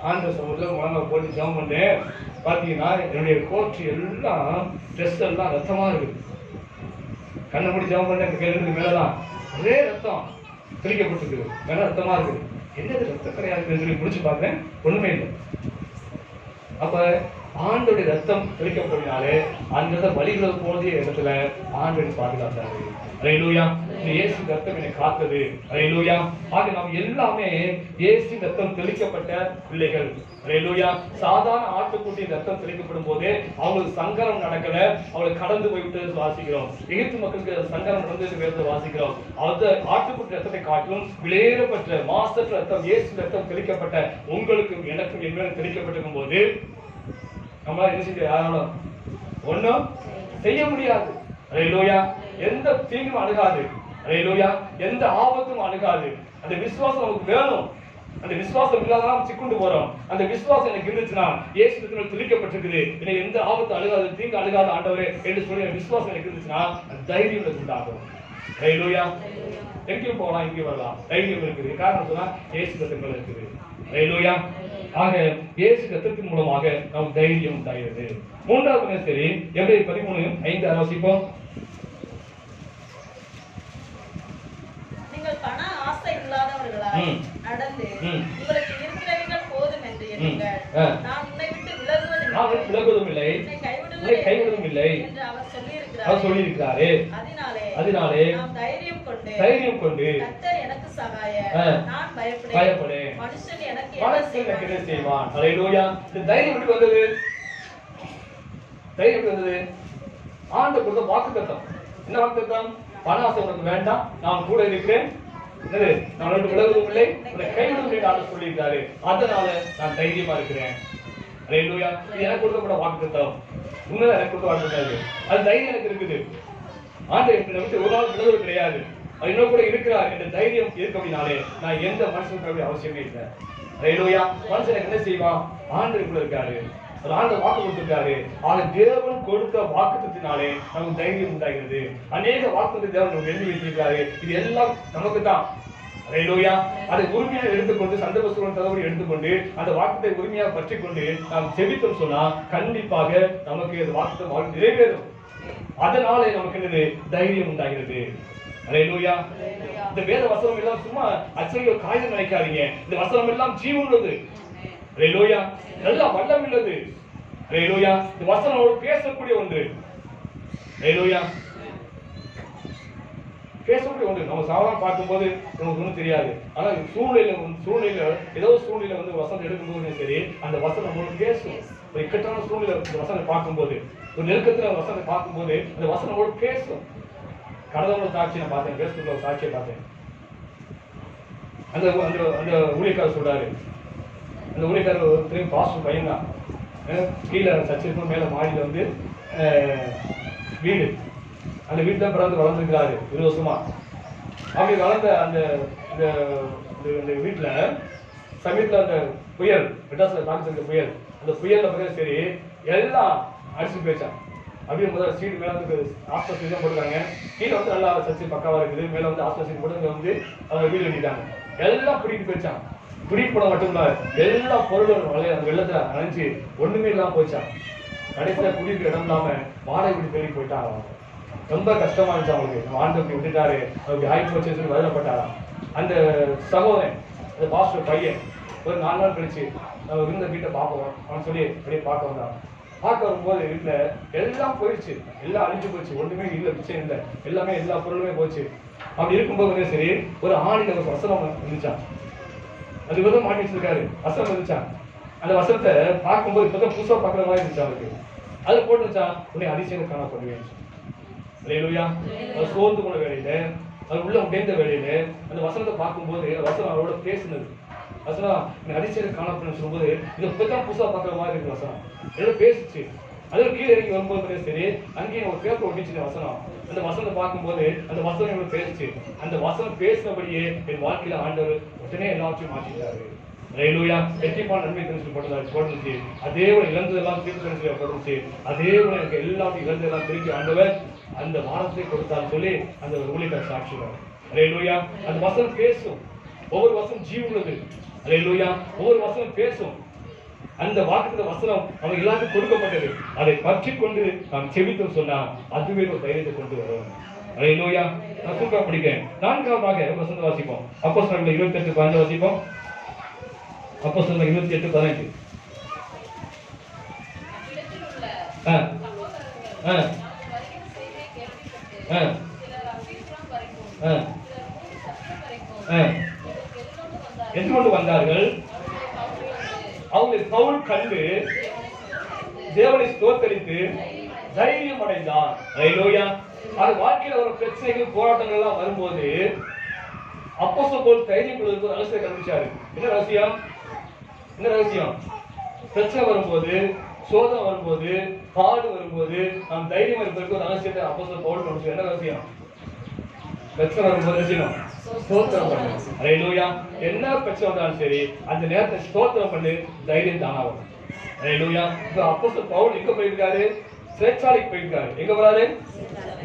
ஆந்திர சமூகத்தில் முழங்கா போட்டு ஜெபம் பண்ணேன். பார்த்தீங்கன்னா என்னுடைய கோட் எல்லாம் ட்ரெஸ் எல்லாம் ரத்தமாக இருக்குது. கண்ணை மூடி ஜெபம் பண்ணேன், கேள்வி மேலதான் ஒரே ரத்தம் தெளிக்கப்பட்டிருக்கு, மேலே ரத்தமாக இருக்குது. என்னது ரத்த கிடையாதுன்னு சொல்லி முடிச்சு பார்த்தேன், ஒன்றுமே இல்லை. அப்ப ஆண்டோடைய ரத்தம் தெளிக்கப்பட்டதினாலே அந்த வழிகளை போனதே இடத்துல ஆண்டோட பாதுகாத்தாரு. அல்லேலூயா. இயேசு ரத்தம் என்னை காத்தது. அல்லேலூயா. ஆக நாம் எல்லாமே இயேசு ரத்தம் தெளிக்கப்பட்ட பிள்ளைகள். அல்லேலூயா. சாதாரண ஆட்டுக்குட்டி ரத்தம் தெளிக்கப்படும் போதே அவங்களுக்கு சங்கரம் நடக்கல, அவங்களை கடந்து போய்விட்டு வாசிக்கிறோம். எகிப்து மக்களுக்கு சங்கரம் நடந்தது வேறு வாசிக்கிறோம். அந்த ஆட்டுக்குட்டி ரத்தத்தை காட்டிலும் விலையேறப்பட்ட மாசற்ற ரத்தம் இயேசு ரத்தம் தெளிக்கப்பட்ட உங்களுக்கும் எனக்கும் எங்களும் தெளிக்கப்பட்டிருக்கும் போது நம்மளால என்ன செய்ய யாராலும் ஒன்றும் செய்ய முடியாது. அல்லேலூயா. எந்த தீங்கும் அணுகாது. அல்லேலூயா. எந்த ஆபத்தும் அணுகாது. அந்த விசுவாசம் நமக்கு வேணும். அந்த விசுவாசம் இல்லாதான் சிக்குண்டு போறோம். அந்த விசுவாசம் எனக்கு இருந்துச்சுன்னா இயேசு தெளிக்கப்பட்டிருக்குது, என்னை எந்த ஆபத்து அணுகாது, தீங்கு அணுகாது ஆண்டவரே என்று சொல்லி விசுவாசம் எனக்கு இருந்துச்சுன்னா அந்த தைரியம் எனக்கு உண்டாகும். அல்லேலூயா. எங்கேயும் போகலாம், இங்கேயும் வரலாம், தைரியம் இருக்குது. காரணம் சொன்னா இயேசு ரத்தங்கள் இருக்குது. அல்லேலூயா. ஆக இயேசு ரத்தத்தின் மூலமாக நமக்கு தைரியம் உண்டாகிறது. மூன்றாவது சரி, எபிரேயர் 13:5 வாசிப்போம். நீங்கள் பண ஆசை இல்லாதவர்களாய் நடந்து உங்களுக்கு இருக்கிறவைகள் போதும் என்று எண்ணுங்கள். நான் உன்னை விட்டு விலகுவதும் இல்லை, உன்னை கைவிடுவதும் இல்லை என்று அவர் சொல்லியிருக்கிறாரே. அதனாலே நாம் தைரியம் கொண்டு கர்த்தர் எனக்கு சகாயர், நான் பயப்படேன், மனுஷன் எனக்கு என்ன செய்வான். அல்லேலூயா. இந்த தைரியம் எப்படி வந்தது? தைரியம் எப்படி வந்தது? ஆண்டவர் கொடுத்த வாக்குத்தத்தம். என்ன வாக்குத்தத்தம்? பண ஆசை உனக்கு வேண்டாம், நான் கூட இருக்கிறேன், நான் விட்டு விலகுவதும் இல்லை, உன்னை கைவிடுவதும் இல்லை ஆண்டவர் சொல்லியிருக்காரு. அதனால நான் தைரியமா இருக்கிறேன். அல்லேலூயா. இது எனக்கு கொடுக்கப்பட்ட வாக்குத்தத்தம். உண்மையில எனக்கு கொடுத்த வாக்குத்தத்தம். அது தைரியம் எனக்கு இருக்குது. ஆண்டவர் என்னை விட்டு ஒரு நாள் விலகுவது கிடையாது, அது இன்னும் கூட இருக்கிறார் என்ற தைரியம் இருக்கு. அப்படின்னாலே நான் எந்த மனுஷனுக்கு அவசியமே இல்லை. அல்லேலூயா. மனுஷன் என்ன செய்வான்? ஆண்டவருக்குள்ள இருக்காரு, ஆண்டவர் வாக்கு கொடுத்திருக்காரு. ஆனா தேவன் கொடுத்த வாக்குத்தத்தினாலே நமக்கு தைரியம் உண்டாகிறது. அநேக வாக்குத்தத்தை தேவன் நமக்கு எழுதி வைத்திருக்காரு. இது எல்லாம் நமக்கு தான். அல்லேலூயா. அதை உரிமையாக எடுத்துக்கொண்டு சந்தர்ப்ப சூழல் தகவல் எடுத்துக்கொண்டு அந்த வாக்குத்தை உரிமையாக பற்றிக் கொண்டு நாம் செபித்தோம் சொன்னா கண்டிப்பாக நமக்கு அந்த வாக்குத்தம் நிறைவேறும். அதனாலே நமக்கு என்னது? தைரியம் உண்டாகிறது. அல்லேலூயா. இந்த வேத வசனம் எல்லாம் சும்மா அச்சையோ காயம் நினைக்காதீங்க. இந்த வசனம் எல்லாம் ஜீவன் உள்ளது. அல்லேலூயா. நல்ல வல்லம் உள்ளது. அல்லேலூயா. இந்த வசனம் பேசக்கூடிய ஒன்று. அல்லேலூயா. பேசக்கூடிய ஒன்று. நம்ம சாதாரண பார்க்கும்போது நமக்கு ஒன்றும் தெரியாது. ஆனா சூழ்நிலை ஏதோ சூழ்நிலை வந்து வசனம் எடுக்கும்போது சரி, அந்த வசனம் நம்மளுக்கு பேசும். ஒரு இக்கட்டான சூழ்நிலை இந்த வசனம் பார்க்கும்போது, ஒரு நெருக்கத்துல வசனத்தை பார்க்கும்போது அந்த வசனம் நம்மளுக்கு பேசும். கடவுளோட சாட்சி நான் பார்த்தேன், பேசுகிற ஒரு சாட்சியை பார்த்தேன். அந்த அந்த ஊழியக்காரர் சொல்றாரு, அந்த ஊழியக்காரர் திரும்பி பாஸ்டர் பையன் தான். கீழே சர்ச்சிருக்கும், மேலே மாடியில் வந்து வீடு, அந்த வீட்டு தான் பிறந்து வளர்ந்துருக்கிறாரு 20 வருஷமா. அப்படி வளர்ந்த அந்த வீட்டில் சமீபத்தில் அந்த புயல், மெட்ராஸில் தாக்கி புயல், அந்த புயலில் பார்த்தா சரி எல்லாம் அடிச்சு போயிடுச்சான். அப்படியே முதல்ல சீடு மேலே வந்து ஹாஸ்டல் சீட் தான் போட்டுருக்காங்க. கீழே வந்து நல்லா சர்ச்சை பக்காவாக இருக்குது, மேலே வந்து ஹாஸ்டல் சீட் போட்டு இங்கே வந்து வீடு கட்டிட்டாங்க. எல்லாம் பிடிட்டு போயிடுச்சான். பிடிட்டு போட மட்டும் இல்லை, எல்லா பொருளும் அந்த வெள்ளத்தில் அணைஞ்சு ஒன்றுமே இல்லாமல் போயிடுச்சான். கடைசியில் குடியிருக்க இடம் இல்லாமல் வாடகை வீடு தேடி போயிட்டாங்க. ரொம்ப கஷ்டமா இருந்துச்சு அவங்களுக்கு. நம்ம ஆண்டு விட்டுட்டாரு, அவருக்கு ஆகி போச்சு சொல்லி வருத்தப்பட்டாராம். அந்த சகோதரன், அந்த பாஸ்டர் பையன் ஒரு 4 நாள் கழிச்சு நம்ம இருந்த வீட்டை பார்ப்போம் அவன் சொல்லி அப்படியே பார்க்க வந்தான். பார்க்க வரும்போது வீட்டில் எல்லாம் போயிடுச்சு, எல்லாம் அழிஞ்சு போச்சு, ஒன்றுமே இல்லை, பிச்சை இல்லை, எல்லாமே எல்லா பொருளுமே போச்சு. அப்படி இருக்கும்போது சரி ஒரு ஆணில் ஒரு வசனம் இருந்துச்சான். அது விதம் மாட்டி வச்சிருக்காரு, வசனம் இருந்துச்சான். அந்த வசனத்தை பார்க்கும்போது இப்பதான் புதுசா பார்க்குற மாதிரி இருந்துச்சு அவருக்கு. அது போட்டு வச்சா உன்னை அதிசயம் காணப்படுவேன். அல்லேலூயா. சோர்ந்து போன வேலையில, அது உள்ள உடைந்த வேலையில அந்த வசனத்தை பார்க்கும்போது வசனம் அவரோட பேசுனது. வசனம் அதிசயம் காணப்படுன்னு சொல்லும்போது இது இப்பதான் புதுசா பார்க்குற மாதிரி இருக்கு. வசனம் ஏதோ பேசுச்சு. அது கீழே இறங்கி வரும்போது சரி, அங்கேயும் ஒரு பேப்பர் ஒட்டிச்சு வசனம். அந்த வசனத்தை பார்க்கும்போது அந்த வசனம் எவ்வளவு பேசுச்சு. அந்த வசனம் பேசினபடியே என் வாழ்க்கையில ஆண்டவர் உடனே எல்லாத்தையும் மாற்றிட்டாரு. அல்லேலூயா. வெற்றிப்பான நன்மை தெரிஞ்சு போட்டுச்சு. அதே ஒரு இழந்ததெல்லாம் தீர்த்து தெரிஞ்சு போட்டுச்சு. அதே ஒரு எனக்கு எல்லாத்தையும் இழந்ததெல்லாம் திருப்பி ஆண்டவர் அந்த வாரத்தை கொடுத்தான்னு சொல்லி அந்த ஊழியர் சாட்சிவார். அல்லேலூயா. அந்த வசனம் பேசும். ஒவ்வொரு வசனம் ஜீவனுள்ளது. அல்லேலூயா. ஒவ்வொரு வசனம் பேசும். அந்த வாக்குத்த வசனம் அவங்க எல்லாருக்கும் கொடுக்கப்பட்டது. அதை பற்றி கொண்டு நாம் செவித்து சொன்னா அதுவே ஒரு தைரியத்தை கொண்டு வரும். அல்லேலூயா. நான் சூப்பரா படிக்கிறேன். நான்காவதாக வசனம் வாசிப்போம். அப்போஸ்தலர்கள் 28:15 வாசிப்போம். அப்போஸ்தலர்கள் 28:15. எதிர்கொண்டு வந்தார்கள். அவங்களை பவுல் கண்டு தேவனை ஸ்தோத்தரித்து தைரியம் அடைந்தார். அல்லேலூயா. அது வாழ்க்கையில ஒரு பிரச்சனைகள் போராட்டங்கள் எல்லாம் வரும்போது அப்போஸ்தலர் பவுல் தைரியம் கொள்வதற்கு ரகசியம் கண்டுபிடிச்சாரு. என்ன ரகசியம்? என்ன ரகசியம்? பிரச்சனை வரும்போது, சோதனை வரும்போது, பாடு வரும்போது நாம் தைரியம் இருப்பதற்கு ஒரு ரகசியத்தை அப்போஸ்தலர் பவுல் கண்டுபிடிச்சார். என்ன ரகசியம்? பிரச்சனை வரும்போது செய்யணும், ஸ்தோத்திரம் பண்ணு. அல்லேலூயா. என்ன பிரச்சனை வந்தாலும் சரி அந்த நேரத்தை ஸ்தோத்திரம் பண்ணு, தைரியம் தானா வரும். அல்லேலூயா. இப்போ அப்போஸ்தலர் பவுல் எங்க போயிருக்காரு? சிறைச்சாலைக்கு போயிருக்காரு. எங்க போறாரு?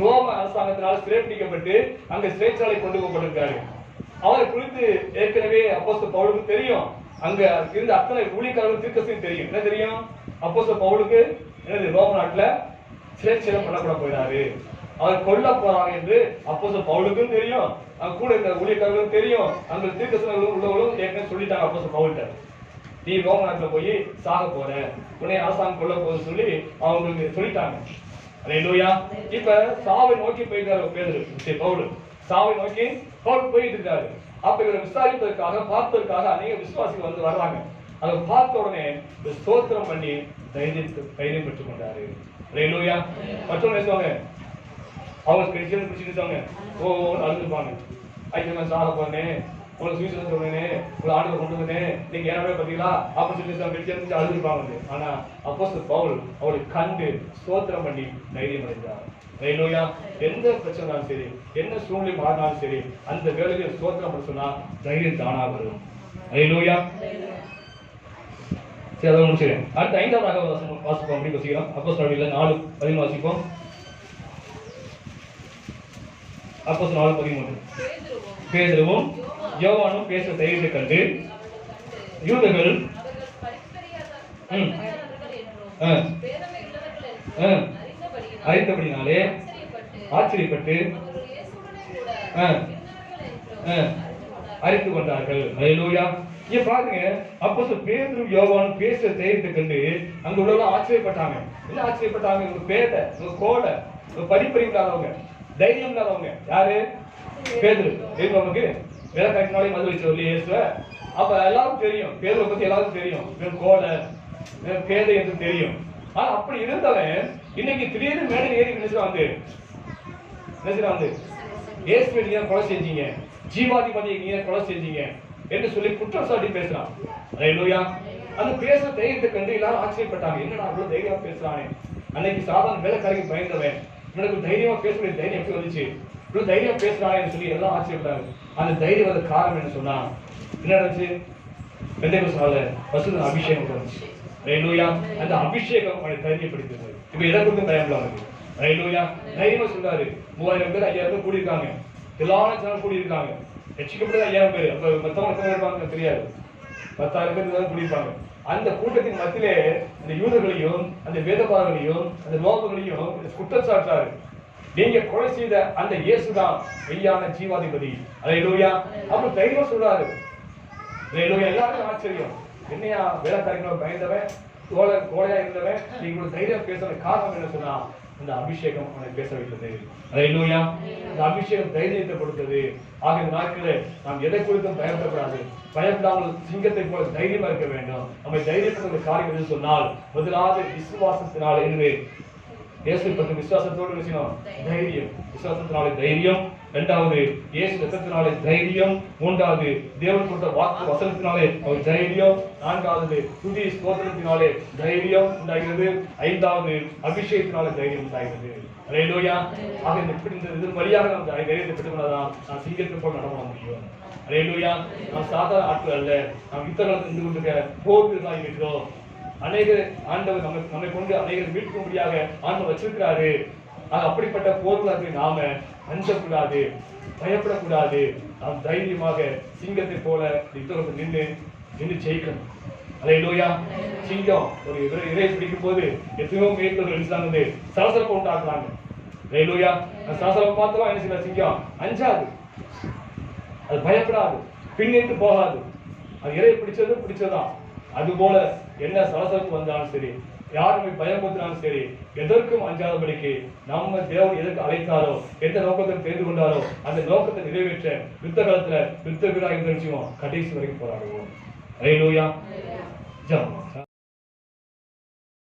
ரோம அரசாங்கத்தினால் சிறைப்பிடிக்கப்பட்டு அங்க சிறைச்சாலை கொண்டு போகப்பட்டிருக்காரு. அவரை குறித்து ஏற்கனவே அப்போஸ்தலர் பவுலுக்கு தெரியும். அங்க இருந்த அத்தனை ஊழியக்காரர்கள் தீர்க்கதரிசிக்கு தெரியும். என்ன தெரியும்? அப்போஸ்தலர் பவுலுக்கு என்னது ரோம நாட்டுல சிறைச்சேதம் பண்ணக்கூட போயிடாரு, அவர் கொல்ல போறாங்க என்று அப்போஸ்தலர் பவுலுக்கும் தெரியும். அங்க கூட இருந்த ஊழியக்காரர்களும் தெரியும். அங்க தீர்க்கதரிசிகளும் உள்ளவங்களும் ஏற்கனவே சொல்லிட்டாங்க அப்போஸ்தலர் பவுல்கிட்ட, நீ ரோம நாட்டுல போய் சாக போற, உன்னை அரசாங்கம் கொல்ல போகுதுன்னு சொல்லி அவங்களுக்கு சொல்லிட்டாங்க. அல்லேலூயா. இப்ப சாவை நோக்கி போயிருக்காரு பேதுரு. பவுல் சாவை நோக்கி பவுல் போயிட்டு இருக்காரு. அப்ப இவரை விசாரிப்பதற்காக பார்ப்பதற்காக அநேக விசுவாசிகள் வந்து வர்றாங்க. அதை பார்த்த உடனே ஸ்தோத்திரம் பண்ணி தைரியம் பெற்றுக் கொண்டாரு. அல்லேலூயா. மற்றவங்க பேசுவாங்க, அவங்க கிறிஸ்டியன் பிடிச்சிருக்காங்க, ஓ அழுதுப்பாங்க, ஐயா சாக போனேன், உங்களுக்கு சுவிசேஷம் சொல்றேனே, உங்களை ஆண்டவர் கொண்டு வந்தேன், நீங்க ஏறவே பார்த்தீங்களா அப்படின்னு சொல்லி கிறிஸ்டியன் அழுதுருப்பாங்க. ஆனா அப்போஸ்தலர் பவுல் அவரை கண்டு ஸ்தோத்திரம் பண்ணி தைரியம் அடைந்தார். அல்லேலூயா. எந்த பிரச்சனைனாலும் சரி, என்ன சூழ்நிலை மாறினாலும் சரி, அந்த வேலையை ஸ்தோத்திரம் பண்ண சொன்னா தைரியம் தானா வரும். அல்லேலூயா. சரி, அதை முடிச்சுக்கிறேன். அடுத்த 5வது வாசிப்போம். அப்படி வசிக்கிறோம். அப்போஸ்தலர்கள் 4:13 வாசிப்போம். அப்போஸ்தலர் 4:13. பேதுருவும் யோவானும் பேச தைரியத்தை கண்டு யூதர்கள் அறிந்தபடினாலே ஆச்சரியப்பட்டு அறிந்து கொண்டார்கள். அல்லேலூயா. இங்க பாருங்க, அப்போஸ்தலர் பேதுரு யோவானும் பேச தைரியத்தை கண்டு அங்க உள்ளவங்க ஆச்சரியப்பட்டாங்க. என்ன ஆச்சரியப்பட்டாங்க? ஒரு பேதை, ஒரு கோடை, ஒரு படிப்பறிவு இல்லாதவங்க, தைரியம் இல்லாதவங்க. யாரு? பேதுரு. நமக்கு வேலைக்காரனாலே மது வச்சு சொல்லி இயேசுவ. அப்ப எல்லாரும் தெரியும், பேதுருவை பத்தி எல்லாருக்கும் தெரியும், கோடை பேதை என்று தெரியும். ஆனா அப்படி இருந்தவன் இன்னைக்கு திடீர்னு மேடையில் ஏறி வந்து இயேசுவை நீங்க கொலை செஞ்சீங்க, ஜீவாதிபதியை நீங்க கொலை செஞ்சீங்க என்று சொல்லி குற்றம் சாட்டி பேசுறான். அல்லேலூயா. அந்த பேச தைரியத்தை கண்டு எல்லாரும் ஆச்சரியப்பட்டாங்க. என்னடா அவ்வளவு தைரியமா பேசுறானே, அன்னைக்கு சாதாரண வேலைக்காரங்க பயந்தவன், இவனுக்கு தைரியமா பேசக்கூடிய தைரியம் எப்படி வந்துச்சு, இவ்வளவு தைரியம் பேசுறானேன்னு சொல்லி எல்லாம் ஆச்சரியப்பட்டாங்க. அந்த தைரியம் வந்த காரணம் என்ன சொன்னா, என்ன நடந்துச்சு? பெந்தேகோஸ்து நாள்ல பரிசுத்த அபிஷேகம் வந்துச்சு. அல்லேலூயா. அந்த அபிஷேகம் அவனை தைரியப்படுத்தியது. இப்ப இடம் கொடுத்து டைம்ல அவனுக்கு. அல்லேலூயா. தைரியமா சொல்றாரு. 3000 பேர் 5000 பேர் கூடி இருக்காங்க, எல்லா ஜனம் கூடி இருக்காங்க, ரட்சிக்கப்பட்டது 5000 பேர். அப்ப மத்தவங்க எத்தனை பேர் இருப்பாங்க தெரியாது, 10,000 பேர் கூடி இருப்பாங்க. அந்த கூட்டத்தின் மத்தியிலே அந்த யூதர்களையும் அந்த வேதபாரகர்களையும் அந்த ரோமர்களையும் குற்றம் சாட்டுறாரு. நீங்க கொலை செய்த அந்த இயேசுதான் மெய்யான ஜீவாதிபதி. அல்லேலூயா. அப்புறம் தைரியமா சொல்றாரு. அல்லேலூயா. எல்லாரும் ஆச்சரியம், என்னையா வேலைக்காரங்களோட பயந்தவன், கோழையா இருந்தவன், நீங்க தைரியம் பேசுற காரணம் என்ன சொன்னா, அந்த அபிஷேகம் அவனை பேச வைத்தது. அல்லேலூயா. அந்த அபிஷேகம் தைரியத்தை கொடுத்தது. ஆக இந்த நாட்களில் நாம் எதை குறித்தும் பயப்படக்கூடாது. பயப்படாமல் சிங்கத்தை போல தைரியமா இருக்க வேண்டும். நம்மை தைரியப்படுத்த காரியம் என்று சொன்னால் முதலாவது விசுவாசத்தினால் என்று இயேசு பற்றி விசுவாசத்தோடு பேசினோம். தைரியம், விசுவாசத்தினாலே தைரியம். இரண்டாவது இயேசு ரத்தத்தினாலே தைரியம். மூன்றாவது தேவன் கொடுத்த வாக்கு வசனத்தினாலே அவர் தைரியம். நான்காவது துதி ஸ்தோத்திரத்தினாலே தைரியம் உண்டாகிறது. ஐந்தாவது அபிஷேகத்தினாலே தைரியம் உண்டாகிறது. அல்லேலூயா. ஆக இந்த வழியாக நாம் தைரியத்தை பெற்றுக்கொண்டாதான் நான் சிங்கத்தை போல் நடமாட முடியும். அல்லேலூயா. நாம் சாதாரண ஆட்கள் அல்ல. நாம் யுத்தகாலத்தில் இருந்து கொண்டிருக்கிற போர்களாக இருக்கிறோம். அநேகர் ஆண்டவர் நம்மை கொண்டு அநேகர் மீட்கும்படியாக ஆண்டவர் வச்சிருக்கிறாரு. அப்படிப்பட்ட போர்களாக நாம அஞ்சக்கூடாது, பயப்படக்கூடாது. நாம் தைரியமாக சிங்கத்தை போல யுத்தத்தில் நின்று ஜெயிக்கணும். அல்லேலூயா. சிங்கம் ஒரு இறை பிடிக்கும் போது எத்தனையோ மேற்கொள்கள் எழுந்தாங்க, சலசலப்பை உண்டாக்குறாங்க. அல்லேலூயா. சலசலப்பை பார்த்தோம் என்ன செய்யல, சிங்கம் அஞ்சாது, அது பயப்படாது, பின்னிட்டு போகாது. அது இறை பிடிச்சதுதான். அதுபோல என்ன சலசலப்பு வந்தாலும் சரி, யாருமே பயமுறுத்தினாலும் சரி, எதற்கும் அஞ்சாதபடிக்கு நம்ம தேவன் எதற்கு அழைத்தாரோ, எந்த நோக்கத்தை தெரிந்து கொண்டாரோ அந்த நோக்கத்தை நிறைவேற்ற யுத்த காலத்துல யுத்த வீராக இருந்துச்சுவோம், கடைசி வரைக்கும் போராடுவோம். அல்லேலூயா. ஜெபம்.